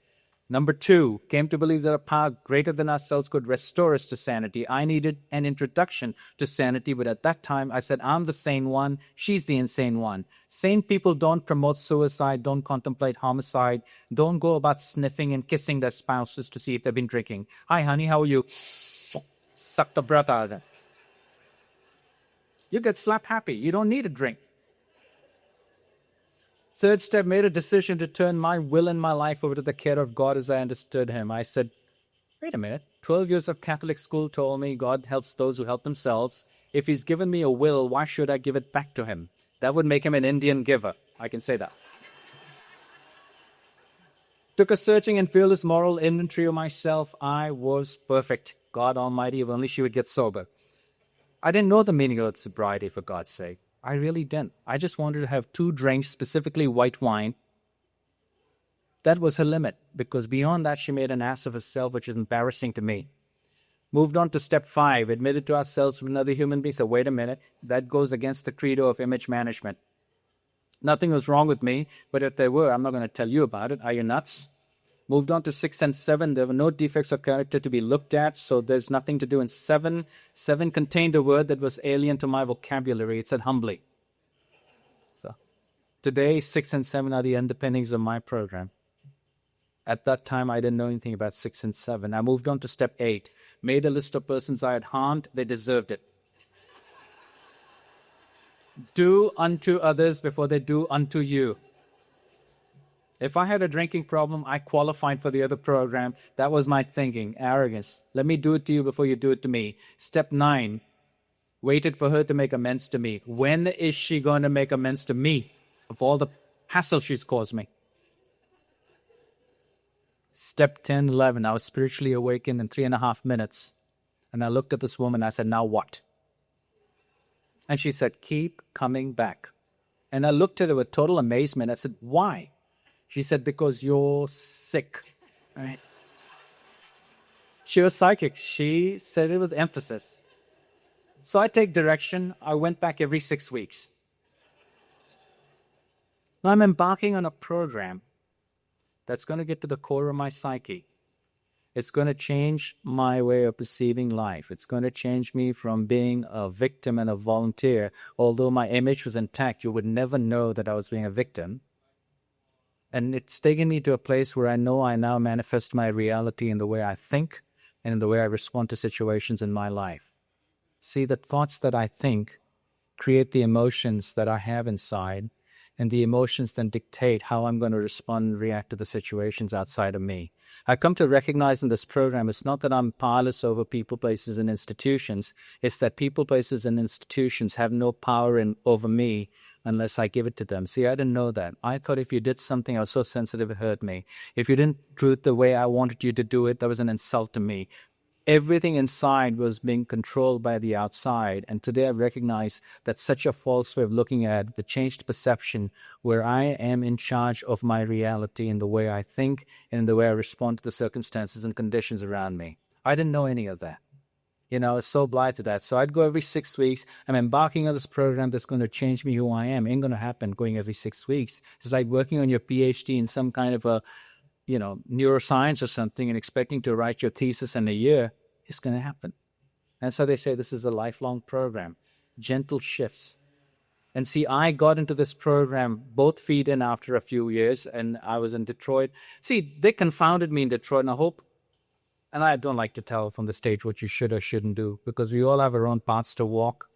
Number 2, came to believe that a power greater than ourselves could restore us to sanity. I needed an introduction to sanity, but at that time I said, I'm the sane one, she's the insane one. Sane people don't promote suicide, don't contemplate homicide, don't go about sniffing and kissing their spouses to see if they've been drinking. Hi, honey, how are you? Suck the breath out of them. You get slap happy. You don't need a drink. Third step, made a decision to turn my will and my life over to the care of God as I understood him. I said, wait a minute, 12 years of Catholic school told me God helps those who help themselves. If he's given me a will, why should I give it back to him? That would make him an Indian giver. I can say that. Took a searching and fearless moral inventory of myself. I was perfect. God Almighty, if only she would get sober. I didn't know the meaning of sobriety, for God's sake. I really didn't. I just wanted to have 2 drinks, specifically white wine. That was her limit, because beyond that, she made an ass of herself, which is embarrassing to me. Moved on to step 5, admitted to ourselves from another human being. So wait a minute, that goes against the credo of image management. Nothing was wrong with me, but if there were, I'm not going to tell you about it. Are you nuts? Moved on to 6 and 7. There were no defects of character to be looked at, so there's nothing to do in 7. 7 contained a word that was alien to my vocabulary. It said humbly. So today, 6 and 7 are the underpinnings of my program. At that time, I didn't know anything about 6 and 7. I moved on to step 8. Made a list of persons I had harmed. They deserved it. Do unto others before they do unto you. If I had a drinking problem, I qualified for the other program. That was my thinking. Arrogance. Let me do it to you before you do it to me. Step 9. Waited for her to make amends to me. When is she going to make amends to me of all the hassle she's caused me? Step 10, 11. I was spiritually awakened in 3.5 minutes. And I looked at this woman. I said, now what? And she said, keep coming back. And I looked at her with total amazement. I said, why? She said, because you're sick. Right? She was psychic. She said it with emphasis. So I take direction. I went back every 6 weeks. Now I'm embarking on a program that's going to get to the core of my psyche. It's going to change my way of perceiving life. It's going to change me from being a victim and a volunteer. Although my image was intact, you would never know that I was being a victim. And it's taken me to a place where I know I now manifest my reality in the way I think and in the way I respond to situations in my life. See, the thoughts that I think create the emotions that I have inside, and the emotions then dictate how I'm going to respond and react to the situations outside of me. I come to recognize in this program, it's not that I'm powerless over people, places, and institutions. It's that people, places, and institutions have no power over me unless I give it to them. See, I didn't know that. I thought if you did something, I was so sensitive, it hurt me. If you didn't do it the way I wanted you to do it, that was an insult to me. Everything inside was being controlled by the outside. And today I recognize that such a false way of looking at the changed perception where I am in charge of my reality in the way I think and in the way I respond to the circumstances and conditions around me. I didn't know any of that. You know, I was so blind to that. So I'd go every 6 weeks. I'm embarking on this program that's going to change me who I am. It ain't going to happen going every 6 weeks. It's like working on your PhD in some kind of a, neuroscience or something and expecting to write your thesis in a year. It's going to happen. And so they say this is a lifelong program. Gentle shifts. And see, I got into this program both feet in after a few years, and I was in Detroit. See, they confounded me in Detroit, and I hope, and I don't like to tell from the stage what you should or shouldn't do, because we all have our own paths to walk.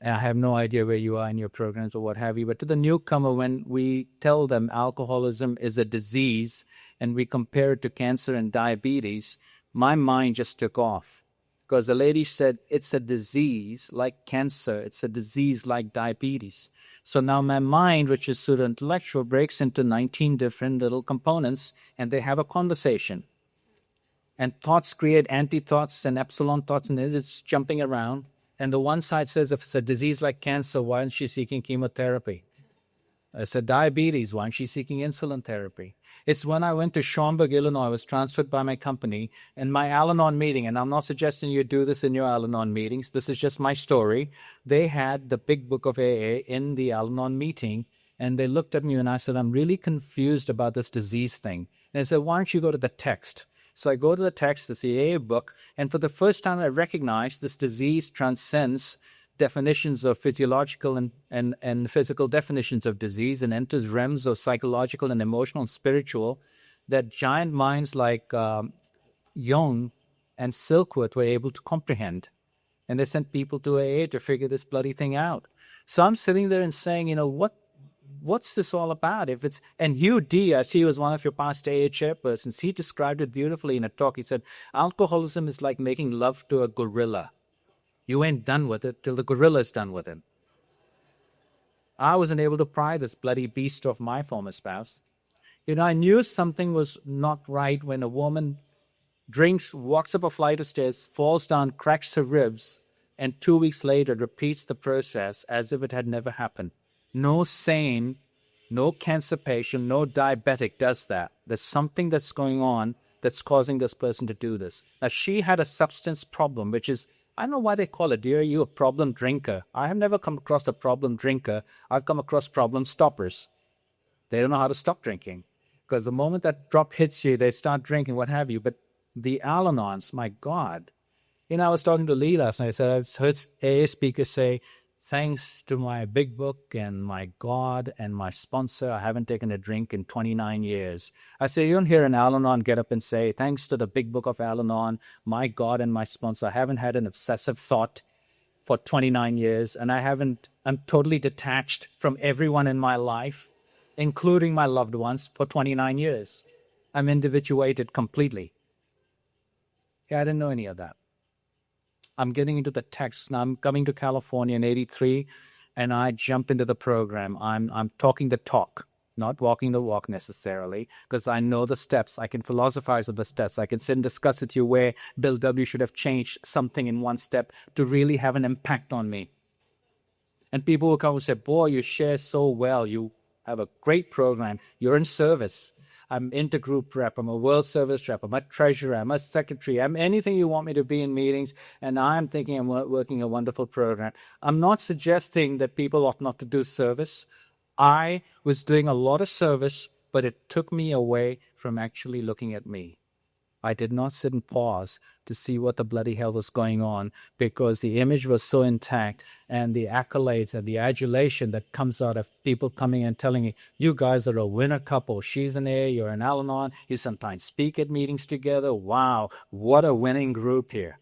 And I have no idea where you are in your programs or what have you. But to the newcomer, when we tell them alcoholism is a disease and we compare it to cancer and diabetes, my mind just took off. Because the lady said, it's a disease like cancer, it's a disease like diabetes. So now my mind, which is sort of intellectual, breaks into 19 different little components, and they have a conversation. And thoughts create anti-thoughts and epsilon thoughts, and it's jumping around. And the one side says, if it's a disease like cancer, why isn't she seeking chemotherapy? It's a diabetes, why isn't she seeking insulin therapy? It's when I went to Schaumburg, Illinois, I was transferred by my company, and my Al-Anon meeting, and I'm not suggesting you do this in your Al-Anon meetings, this is just my story. They had the big book of AA in the Al-Anon meeting, and they looked at me and I said, I'm really confused about this disease thing. And they said, why don't you go to the text? So I go to the text, it's the AA book, and for the first time I recognize this disease transcends definitions of physiological and physical definitions of disease and enters realms of psychological and emotional and spiritual that giant minds like Jung and Silkworth were able to comprehend. And they sent people to AA to figure this bloody thing out. So I'm sitting there and saying, what's this all about? And Hugh D, I see, was one of your past AA chairpersons. He described it beautifully in a talk. He said, alcoholism is like making love to a gorilla. You ain't done with it till the gorilla's done with it. I wasn't able to pry this bloody beast off my former spouse. I knew something was not right when a woman drinks, walks up a flight of stairs, falls down, cracks her ribs, and 2 weeks later repeats the process as if it had never happened. No sane, no cancer patient, no diabetic does that. There's something that's going on that's causing this person to do this. Now, she had a substance problem, which is, I don't know why they call it, dear, you a problem drinker. I have never come across a problem drinker. I've come across problem stoppers. They don't know how to stop drinking. Because the moment that drop hits you, they start drinking, what have you. But the Al-Anons, my God. I was talking to Lee last night. I said, I've heard AA speakers say, thanks to my big book and my God and my sponsor, I haven't taken a drink in 29 years. I say, you don't hear an Al-Anon get up and say, thanks to the big book of Al-Anon, my God and my sponsor, I haven't had an obsessive thought for 29 years, and I'm totally detached from everyone in my life, including my loved ones, for 29 years. I'm individuated completely. Yeah, I didn't know any of that. I'm getting into the text. Now I'm coming to California in 83, and I jump into the program. I'm talking the talk, not walking the walk necessarily, because I know the steps. I can philosophize of the steps. I can sit and discuss with you where Bill W. should have changed something in one step to really have an impact on me. And people will come and say, boy, you share so well. You have a great program. You're in service. I'm intergroup rep, I'm a world service rep, I'm a treasurer, I'm a secretary, I'm anything you want me to be in meetings, and I'm thinking I'm working a wonderful program. I'm not suggesting that people ought not to do service. I was doing a lot of service, but it took me away from actually looking at me. I did not sit and pause to see what the bloody hell was going on, because the image was so intact, and the accolades and the adulation that comes out of people coming and telling me, you guys are a winner couple. She's an A, you're an Al-Anon. You sometimes speak at meetings together. Wow, what a winning group here.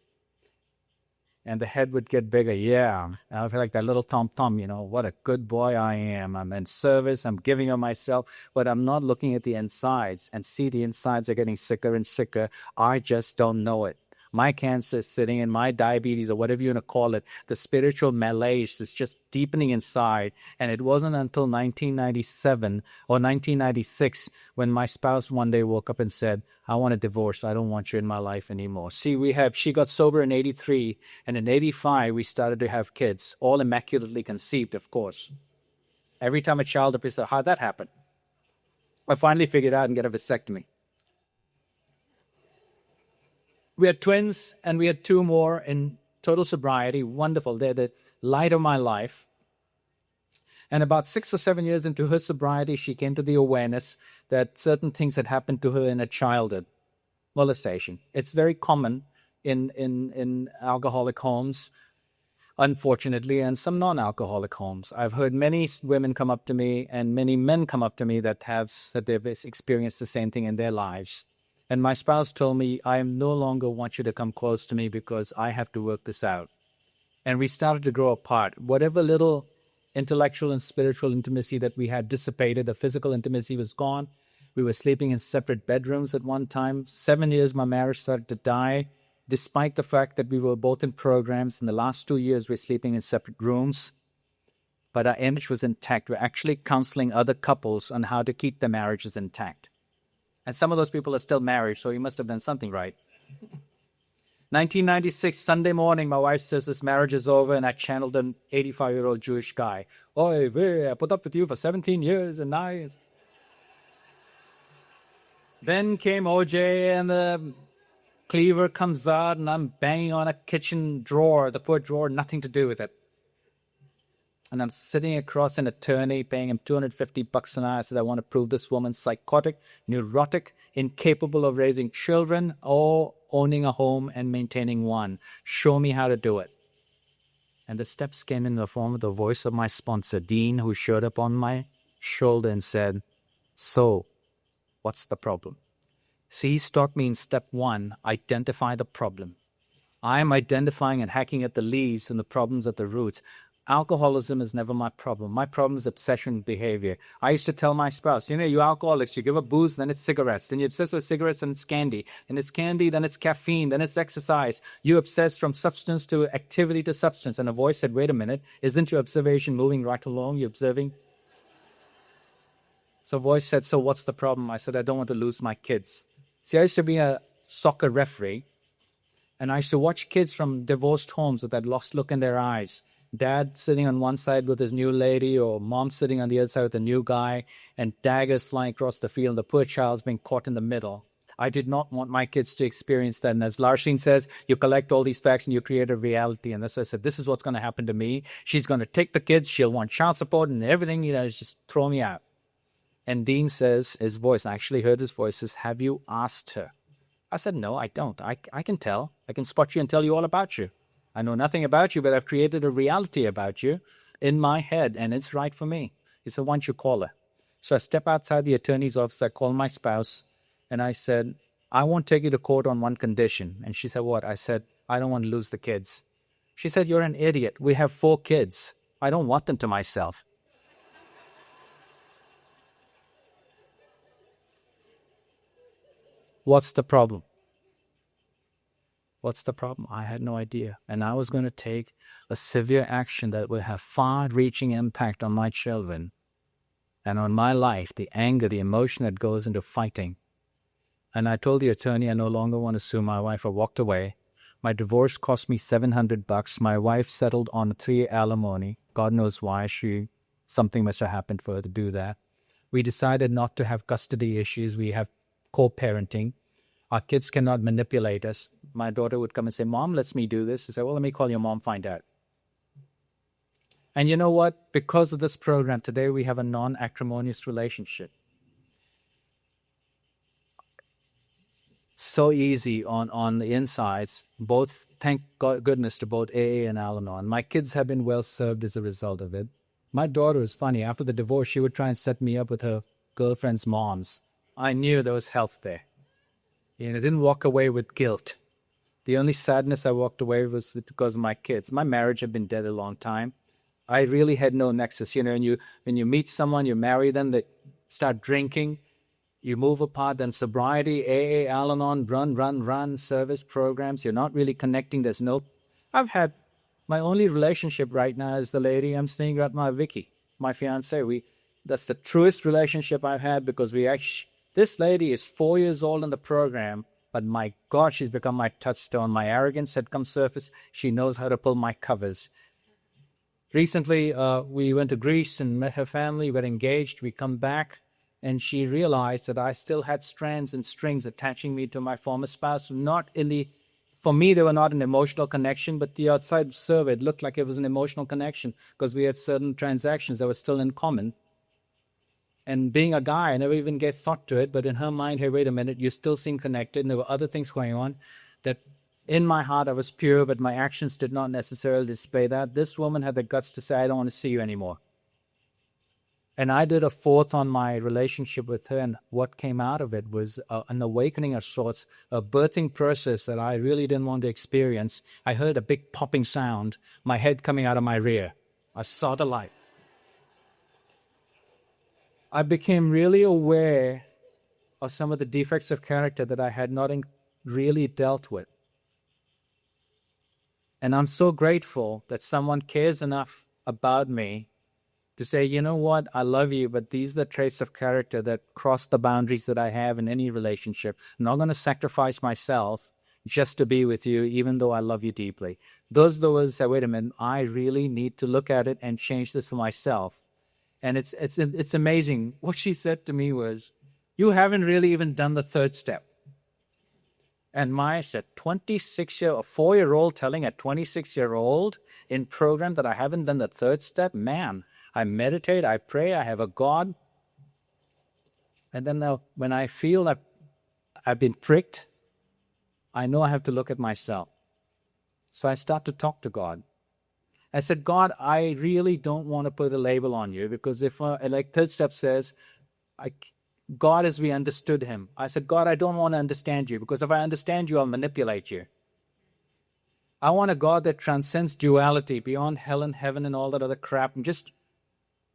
And the head would get bigger. Yeah, I feel like that little tom-tom, what a good boy I am. I'm in service, I'm giving of myself, but I'm not looking at the insides and see the insides are getting sicker and sicker. I just don't know it. My cancer is sitting in my diabetes, or whatever you want to call it. The spiritual malaise is just deepening inside. And it wasn't until 1997 or 1996 when my spouse one day woke up and said, I want a divorce. I don't want you in my life anymore. See, she got sober in 83, and in 85, we started to have kids, all immaculately conceived, of course. Every time a child appears, how'd that happen? I finally figured out and get a vasectomy. We had twins, and we had two more in total sobriety. Wonderful. They're the light of my life. And about 6 or 7 years into her sobriety, she came to the awareness that certain things had happened to her in her childhood. Molestation. It's very common in alcoholic homes, unfortunately, and some non-alcoholic homes. I've heard many women come up to me and many men come up to me that they've experienced the same thing in their lives. And my spouse told me, I no longer want you to come close to me because I have to work this out. And we started to grow apart. Whatever little intellectual and spiritual intimacy that we had dissipated, the physical intimacy was gone. We were sleeping in separate bedrooms at one time. 7 years, my marriage started to die, despite the fact that we were both in programs. In the last 2 years, we're sleeping in separate rooms. But our image was intact. We're actually counseling other couples on how to keep their marriages intact. And some of those people are still married, so you must have done something right. 1996, Sunday morning, my wife says this marriage is over, and I channeled an 85-year-old Jewish guy. Oy vey, I put up with you for 17 years, and now... Then came OJ, and the cleaver comes out, and I'm banging on a kitchen drawer, the poor drawer, nothing to do with it. And I'm sitting across an attorney, paying him $250 an hour. I said, I want to prove this woman psychotic, neurotic, incapable of raising children or owning a home and maintaining one. Show me how to do it. And the steps came in the form of the voice of my sponsor, Dean, who showed up on my shoulder and said, so, what's the problem? See, he's taught me in step 1, identify the problem. I am identifying and hacking at the leaves and the problems at the roots. Alcoholism is never my problem. My problem is obsession behavior. I used to tell my spouse, you alcoholics, you give up booze, then it's cigarettes. Then you obsess with cigarettes, then it's candy. Then it's candy, then it's caffeine, then it's exercise. You obsess from substance to activity to substance. And a voice said, wait a minute, isn't your observation moving right along? You're observing? So a voice said, so what's the problem? I said, I don't want to lose my kids. See, I used to be a soccer referee, and I used to watch kids from divorced homes with that lost look in their eyes. Dad sitting on one side with his new lady, or mom sitting on the other side with a new guy, and daggers flying across the field. The poor child's being caught in the middle. I did not want my kids to experience that. And as Larsheen says, you collect all these facts and you create a reality. And that's why I said, this is what's going to happen to me. She's going to take the kids. She'll want child support and everything, just throw me out. And Dean says, his voice, I actually heard his voice, says, have you asked her? I said, no, I don't. I can tell. I can spot you and tell you all about you. I know nothing about you, but I've created a reality about you in my head, and it's right for me. He said, why don't you call her? So I step outside the attorney's office, I call my spouse, and I said, I won't take you to court on one condition. And she said, what? I said, I don't want to lose the kids. She said, you're an idiot. We have 4 kids. I don't want them to myself. What's the problem? What's the problem? I had no idea. And I was going to take a severe action that would have far-reaching impact on my children and on my life, the anger, the emotion that goes into fighting. And I told the attorney I no longer want to sue my wife. I walked away. My divorce cost me $700. My wife settled on a 3 alimony. God knows why. Something must have happened for her to do that. We decided not to have custody issues. We have co-parenting. Our kids cannot manipulate us. My daughter would come and say, Mom, let me do this. I say, well, let me call your mom, find out. And you know what? Because of this program, today we have a non-acrimonious relationship. So easy on the insides. Both, thank goodness to both AA and Al-Anon. My kids have been well served as a result of it. My daughter is funny. After the divorce, she would try and set me up with her girlfriend's moms. I knew there was health there. I didn't walk away with guilt. The only sadness I walked away was because of my kids. My marriage had been dead a long time. I really had no nexus. When you meet someone, you marry them, they start drinking, you move apart, then sobriety, AA, Al-Anon, run, service programs. You're not really connecting. I've had, my only relationship right now is the lady I'm staying with, my Vicky, my fiancée. That's the truest relationship I've had because this lady is 4 years old in the program, but my God, she's become my touchstone. My arrogance had come surface. She knows how to pull my covers. Recently, we went to Greece and met her family. We got engaged. We come back, and she realized that I still had strands and strings attaching me to my former spouse. For me, they were not an emotional connection, but the outside observer, it looked like it was an emotional connection because we had certain transactions that were still in common. And being a guy, I never even gave thought to it, but in her mind, hey, wait a minute, you still seem connected, and there were other things going on that in my heart I was pure, but my actions did not necessarily display that. This woman had the guts to say, I don't want to see you anymore. And I did a fourth on my relationship with her, and what came out of it was an awakening of sorts, a birthing process that I really didn't want to experience. I heard a big popping sound, my head coming out of my rear. I saw the light. I became really aware of some of the defects of character that I had not really dealt with. And I'm so grateful that someone cares enough about me to say, you know what, I love you, but these are the traits of character that cross the boundaries that I have in any relationship. I'm not going to sacrifice myself just to be with you, even though I love you deeply. Those are the words that say, wait a minute, I really need to look at it and change this for myself. And it's amazing. What she said to me was, you haven't really even done the third step. And my 4-year-old telling a 26-year-old in program that I haven't done the third step, man, I meditate, I pray, I have a God. And then when I feel that I've been pricked, I know I have to look at myself. So I start to talk to God. I said, God, I really don't want to put a label on you, because if, like third step says, God as we understood him. I said, God, I don't want to understand you, because if I understand you, I'll manipulate you. I want a God that transcends duality, beyond hell and heaven and all that other crap, and just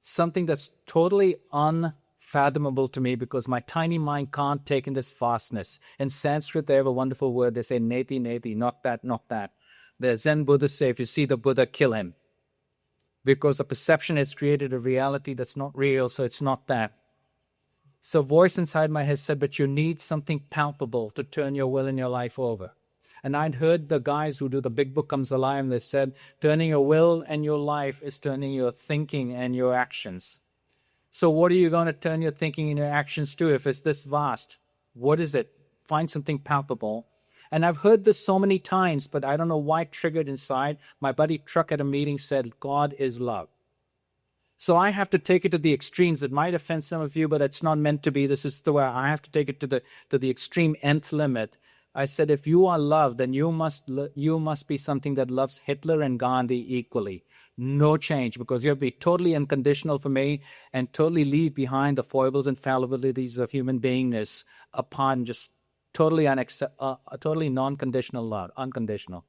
something that's totally unfathomable to me, because my tiny mind can't take in this vastness. In Sanskrit, they have a wonderful word. They say, neti, neti, not that, not that. The Zen Buddhists say, if you see the Buddha, kill him. Because the perception has created a reality that's not real, so it's not that. So a voice inside my head said, but you need something palpable to turn your will and your life over. And I'd heard the guys who do the Big Book Comes Alive, and they said, turning your will and your life is turning your thinking and your actions. So what are you going to turn your thinking and your actions to if it's this vast? What is it? Find something palpable. And I've heard this so many times, but I don't know why it triggered inside. My buddy Truck at a meeting said, God is love. So I have to take it to the extremes. It might offend some of you, but it's not meant to be. This is the way I have to take it to the extreme nth limit. I said, if you are love, then you must be something that loves Hitler and Gandhi equally. No change, because you have to be totally unconditional for me and totally leave behind the foibles and fallibilities of human beingness upon just totally non-conditional love, unconditional.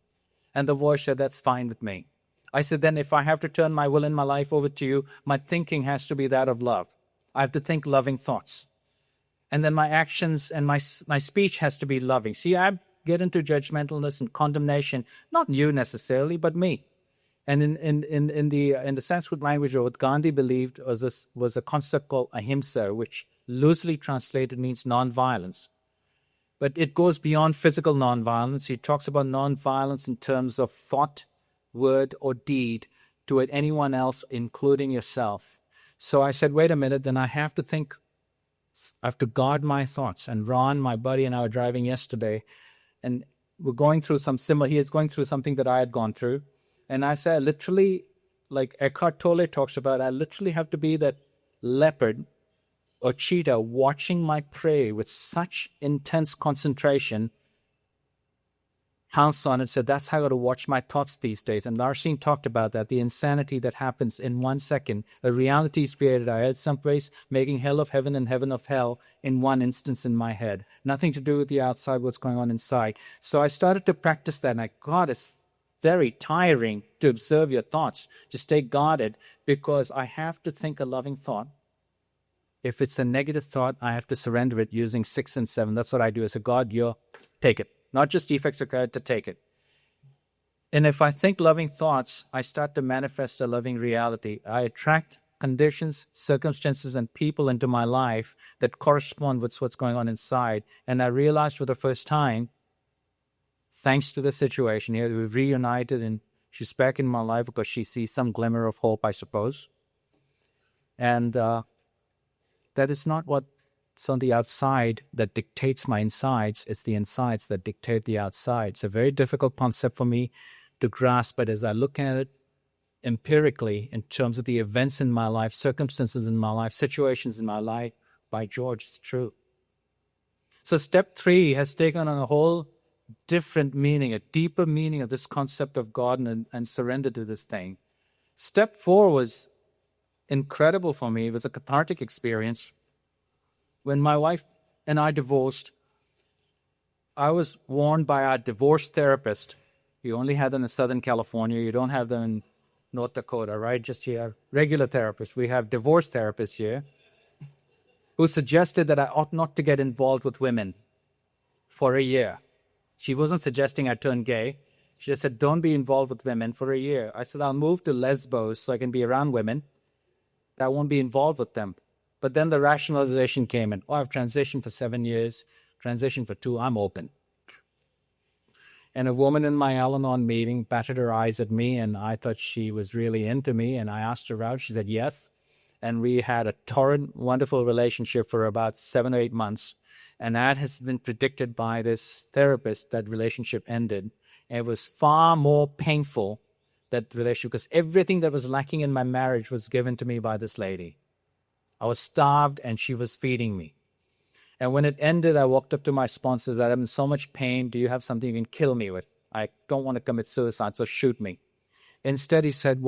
And the voice said, that's fine with me. I said, then if I have to turn my will and my life over to you, my thinking has to be that of love. I have to think loving thoughts. And then my actions and my speech has to be loving. See, I get into judgmentalness and condemnation, not you necessarily, but me. And in the Sanskrit language, what Gandhi believed was a concept called ahimsa, which loosely translated means non-violence. But it goes beyond physical non-violence. He talks about non-violence in terms of thought, word, or deed toward anyone else, including yourself. So I said, wait a minute, then I have to guard my thoughts. And Ron, my buddy, and I were driving yesterday, and we're going through he is going through something that I had gone through. And I said, literally, like Eckhart Tolle talks about, I literally have to be that leopard or cheetah watching my prey with such intense concentration, pounced on it, said, that's how I got to watch my thoughts these days. And Larsen talked about that, the insanity that happens in 1 second. A reality is created, I heard someplace, making hell of heaven and heaven of hell in one instance in my head. Nothing to do with the outside, what's going on inside. So I started to practice that, and God, it's very tiring to observe your thoughts. Just stay guarded, because I have to think a loving thought. If it's a negative thought, I have to surrender it using 6 and 7. That's what I do. I say, God, take it. Not just defects of character, take it. And if I think loving thoughts, I start to manifest a loving reality. I attract conditions, circumstances, and people into my life that correspond with what's going on inside. And I realized for the first time, thanks to the situation here, we've reunited, and she's back in my life because she sees some glimmer of hope, I suppose. And that is not what's on the outside that dictates my insides. It's the insides that dictate the outside. It's a very difficult concept for me to grasp, but as I look at it empirically in terms of the events in my life, circumstances in my life, situations in my life, by George, it's true. So step 3 has taken on a whole different meaning, a deeper meaning of this concept of God and surrender to this thing. Step 4 was incredible for me. It was a cathartic experience. When my wife and I divorced, I was warned by our divorce therapist. You only have them in Southern California. You don't have them in North Dakota, right? Just here, regular therapists. We have divorce therapists here who suggested that I ought not to get involved with women for a year. She wasn't suggesting I turn gay. She just said, don't be involved with women for a year. I said, I'll move to Lesbos so I can be around women. I won't be involved with them. But then the rationalization came in. Oh, I've transitioned for 7 years, transitioned for 2, I'm open. And a woman in my Al-Anon meeting batted her eyes at me, and I thought she was really into me, and I asked her out. She said yes. And we had a torrent, wonderful relationship for about 7 or 8 months. And that has been predicted by this therapist, that relationship ended. And it was far more painful, that relationship, because everything that was lacking in my marriage was given to me by this lady. I was starved and she was feeding me. And when it ended, I walked up to my sponsors. I'm in so much pain. Do you have something you can kill me with? I don't want to commit suicide, so shoot me. Instead, he said,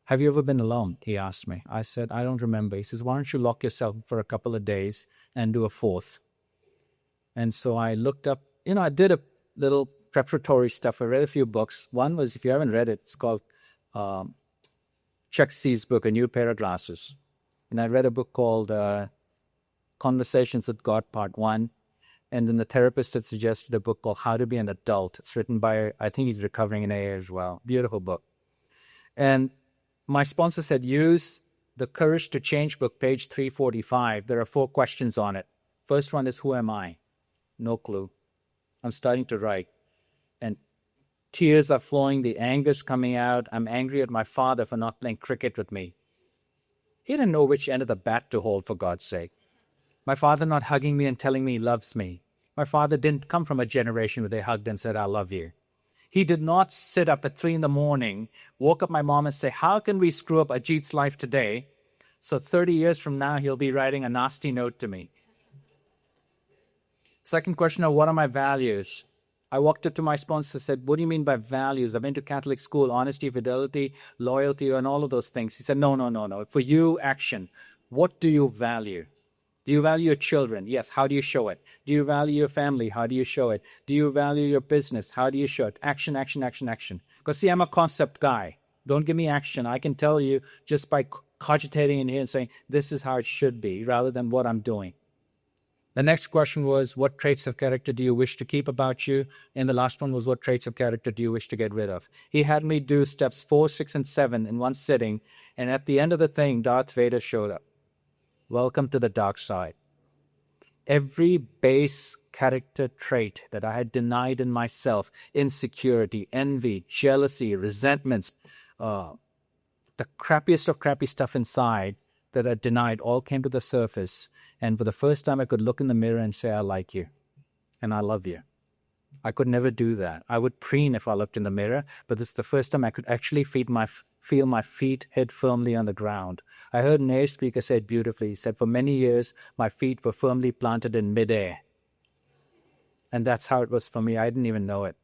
have you ever been alone? He asked me. I said, I don't remember. He says, why don't you lock yourself for a couple of days and do a 4th? And so I looked up, I did a little preparatory stuff. I read a few books. One was, if you haven't read it, it's called Chuck C's book, A New Pair of Glasses. And I read a book called Conversations with God, Part 1. And then the therapist had suggested a book called How to Be an Adult. It's written by, I think he's recovering in AA as well. Beautiful book. And my sponsor said, use the Courage to Change book, page 345. There are 4 questions on it. First one is, who am I? No clue. I'm starting to write. And tears are flowing. The anger's coming out. I'm angry at my father for not playing cricket with me. He didn't know which end of the bat to hold, for God's sake. My father not hugging me and telling me he loves me. My father didn't come from a generation where they hugged and said, I love you. He did not sit up at 3 a.m, woke up my mom and say, how can we screw up Ajit's life today? So 30 years from now, he'll be writing a nasty note to me. Second question of what are my values? I walked up to my sponsor and said, what do you mean by values? I've been to Catholic school, honesty, fidelity, loyalty, and all of those things. He said, no. For you, action. What do you value? Do you value your children? Yes. How do you show it? Do you value your family? How do you show it? Do you value your business? How do you show it? Action, action, action, action. Because see, I'm a concept guy. Don't give me action. I can tell you just by cogitating in here and saying, this is how it should be, rather than what I'm doing. The next question was, what traits of character do you wish to keep about you? And the last one was, what traits of character do you wish to get rid of? He had me do steps 4, 6, and 7 in one sitting. And at the end of the thing, Darth Vader showed up. Welcome to the dark side. Every base character trait that I had denied in myself, insecurity, envy, jealousy, resentments, the crappiest of crappy stuff inside that I denied, all came to the surface. And for the first time, I could look in the mirror and say, I like you and I love you. I could never do that. I would preen if I looked in the mirror, but this is the first time I could actually feel my feet hit firmly on the ground. I heard an AA speaker say it beautifully. He said, for many years, my feet were firmly planted in midair. And that's how it was for me. I didn't even know it.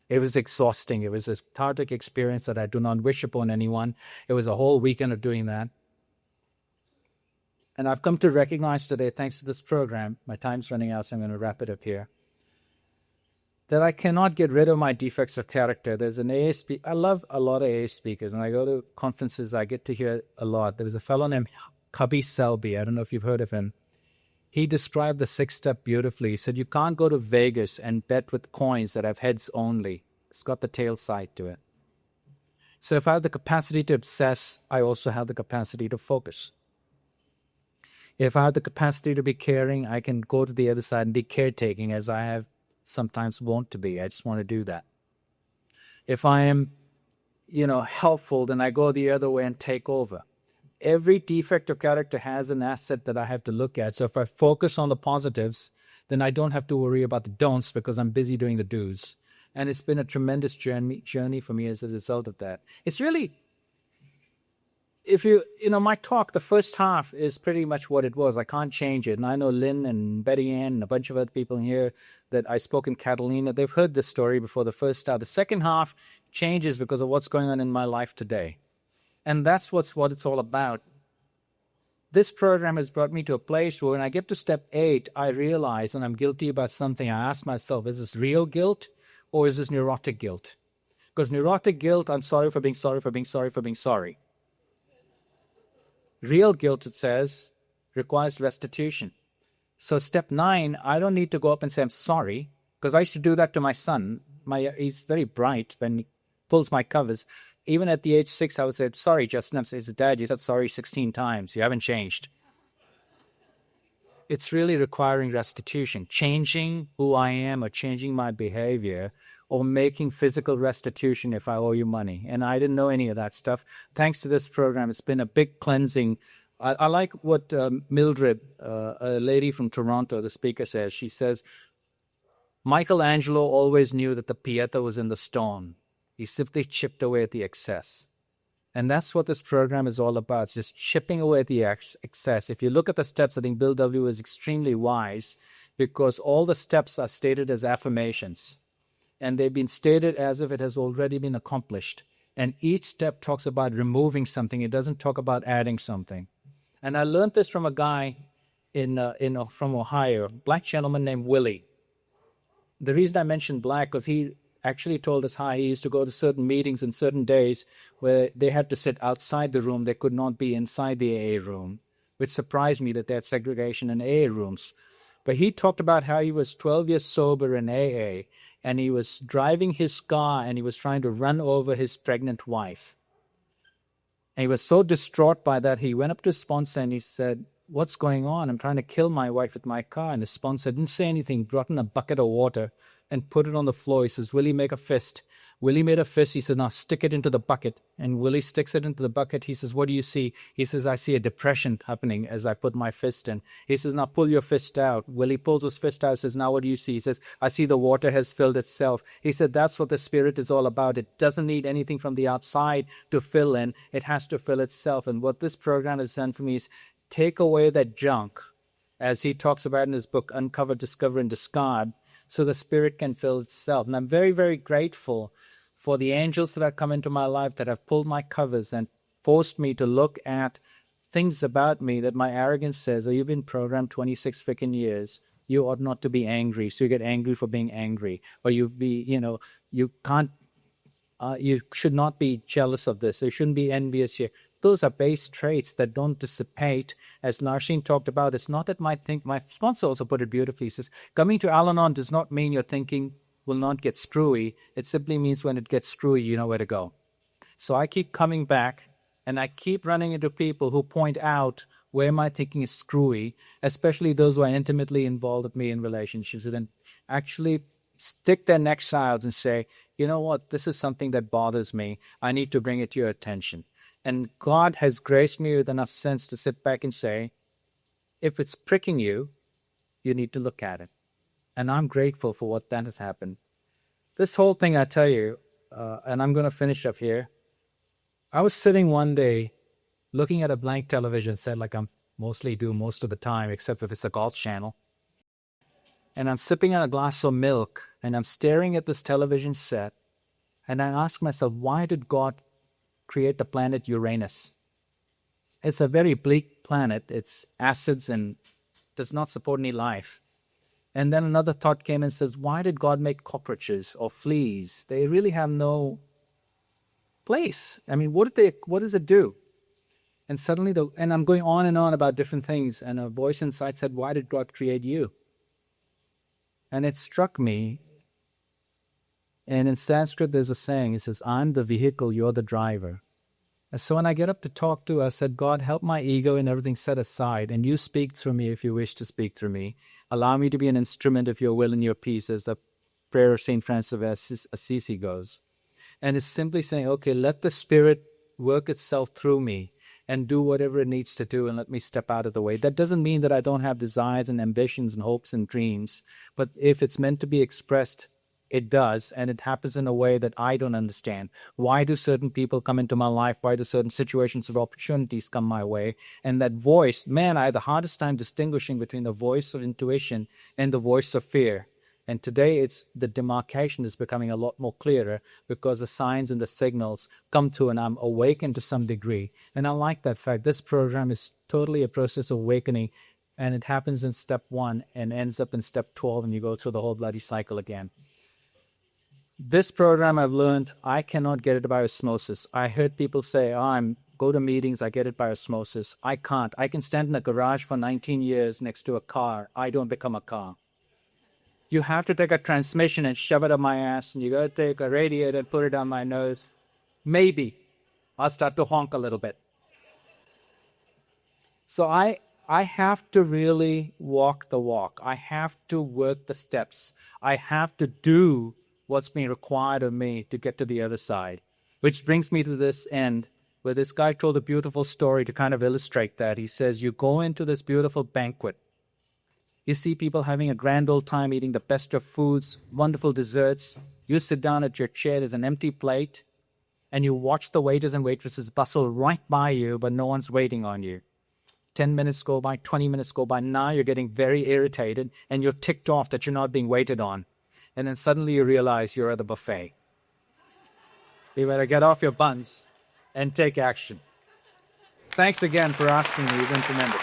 It was exhausting. It was a cathartic experience that I do not wish upon anyone. It was a whole weekend of doing that. And I've come to recognize today, thanks to this program, my time's running out, so I'm going to wrap it up here, that I cannot get rid of my defects of character. There's an AA speaker. I love a lot of AA speakers, and I go to conferences, I get to hear a lot. There was a fellow named Cubby Selby. I don't know if you've heard of him. He described the 6-step beautifully. He said, you can't go to Vegas and bet with coins that have heads only. It's got the tail side to it. So if I have the capacity to obsess, I also have the capacity to focus. If I have the capacity to be caring, I can go to the other side and be caretaking, as I have sometimes want to be. I just want to do that. If I am, helpful, then I go the other way and take over. Every defect of character has an asset that I have to look at. So if I focus on the positives, then I don't have to worry about the don'ts because I'm busy doing the do's. And it's been a tremendous journey for me as a result of that. It's really, my talk, the first half is pretty much what it was. I can't change it. And I know Lynn and Betty Ann and a bunch of other people here that I spoke in Catalina, they've heard this story before the first half. The second half changes because of what's going on in my life today. And that's what it's all about. This program has brought me to a place where when I get to step 8, I realize when I'm guilty about something, I ask myself, is this real guilt or is this neurotic guilt? Because neurotic guilt, I'm sorry for being sorry for being sorry for being sorry. Real guilt, it says, requires restitution. So step 9, I don't need to go up and say, I'm sorry, because I used to do that to my son. He's very bright when he pulls my covers. Even at the age 6, I would say, sorry, Justin. I said, Dad, you said sorry 16 times. You haven't changed. It's really requiring restitution, changing who I am or changing my behavior or making physical restitution if I owe you money. And I didn't know any of that stuff. Thanks to this program, it's been a big cleansing. I like what Mildred, a lady from Toronto, the speaker, says. She says, Michelangelo always knew that the Pieta was in the stone. He simply chipped away at the excess. And that's what this program is all about, just chipping away at the excess. If you look at the steps, I think Bill W. is extremely wise because all the steps are stated as affirmations. And they've been stated as if it has already been accomplished. And each step talks about removing something. It doesn't talk about adding something. And I learned this from a guy from Ohio, a black gentleman named Willie. The reason I mentioned black was he actually told us how he used to go to certain meetings and certain days where they had to sit outside the room. They could not be inside the AA room, which surprised me that they had segregation in AA rooms. But he talked about how he was 12 years sober in AA, and he was driving his car, and he was trying to run over his pregnant wife. And he was so distraught by that, he went up to his sponsor and he said, what's going on? I'm trying to kill my wife with my car. And his sponsor didn't say anything, brought in a bucket of water and put it on the floor. He says, Willie, make a fist. Willie made a fist. He says, now stick it into the bucket. And Willie sticks it into the bucket. He says, what do you see? He says, I see a depression happening as I put my fist in. He says, now pull your fist out. Willie pulls his fist out. Says, now what do you see? He says, I see the water has filled itself. He said, that's what the Spirit is all about. It doesn't need anything from the outside to fill in. It has to fill itself. And what this program has done for me is take away that junk, as he talks about in his book, Uncover, Discover, and Discard, so the Spirit can fill itself. And I'm very, very grateful for the angels that have come into my life that have pulled my covers and forced me to look at things about me that my arrogance says, oh, you've been programmed 26 freaking years. You ought not to be angry. So you get angry for being angry. Or you should not be jealous of this. You shouldn't be envious here. Those are base traits that don't dissipate. As Narseen talked about, it's not that my sponsor also put it beautifully. He says, coming to Al-Anon does not mean your thinking will not get screwy. It simply means when it gets screwy, you know where to go. So I keep coming back, and I keep running into people who point out where my thinking is screwy, especially those who are intimately involved with me in relationships, who then actually stick their necks out and say, you know what, this is something that bothers me. I need to bring it to your attention. And God has graced me with enough sense to sit back and say, if it's pricking you, you need to look at it. And I'm grateful for what that has happened. This whole thing, I tell you, and I'm going to finish up here. I was sitting one day looking at a blank television set like I mostly do most of the time, except if it's a golf channel. And I'm sipping on a glass of milk, and I'm staring at this television set, and I ask myself, why did God create the planet Uranus? It's a very bleak planet. It's acids and does not support any life. And then another thought came and says, why did God make cockroaches or fleas? They really have no place. I mean, what does it do? And suddenly, and I'm going on and on about different things, and a voice inside said, why did God create you? And it struck me. And in Sanskrit, there's a saying, it says, I'm the vehicle, you're the driver. And so when I get up to talk to her, I said, God, help my ego and everything set aside, and you speak through me if you wish to speak through me. Allow me to be an instrument of your will and your peace, as the prayer of St. Francis of Assisi goes. And it's simply saying, okay, let the Spirit work itself through me and do whatever it needs to do, and let me step out of the way. That doesn't mean that I don't have desires and ambitions and hopes and dreams, but if it's meant to be expressed, it does, and it happens in a way that I don't understand. Why do certain people come into my life? Why do certain situations of opportunities come my way? And that voice, man, I had the hardest time distinguishing between the voice of intuition and the voice of fear. And today, the demarcation is becoming a lot more clearer because the signs and the signals come to, and I'm awakened to some degree. And I like that fact. This program is totally a process of awakening, and it happens in step 1 and ends up in step 12, and you go through the whole bloody cycle again. This program, I've learned I cannot get it by osmosis. I heard people say, go to meetings, I get it by osmosis. I can't. I can stand in a garage for 19 years next to a car. I don't become a car. You have to take a transmission and shove it up my ass, and you got to take a radiator and put it on my nose. Maybe I'll start to honk a little bit. So I have to really walk the walk. I have to work the steps. I have to do what's being required of me to get to the other side. Which brings me to this end, where this guy told a beautiful story to kind of illustrate that. He says, you go into this beautiful banquet. You see people having a grand old time eating the best of foods, wonderful desserts. You sit down at your chair, there's an empty plate, and you watch the waiters and waitresses bustle right by you, but no one's waiting on you. 10 minutes go by, 20 minutes go by. Now you're getting very irritated, and you're ticked off that you're not being waited on. And then suddenly you realize you're at the buffet. You better get off your buns and take action. Thanks again for asking me. You've been tremendous.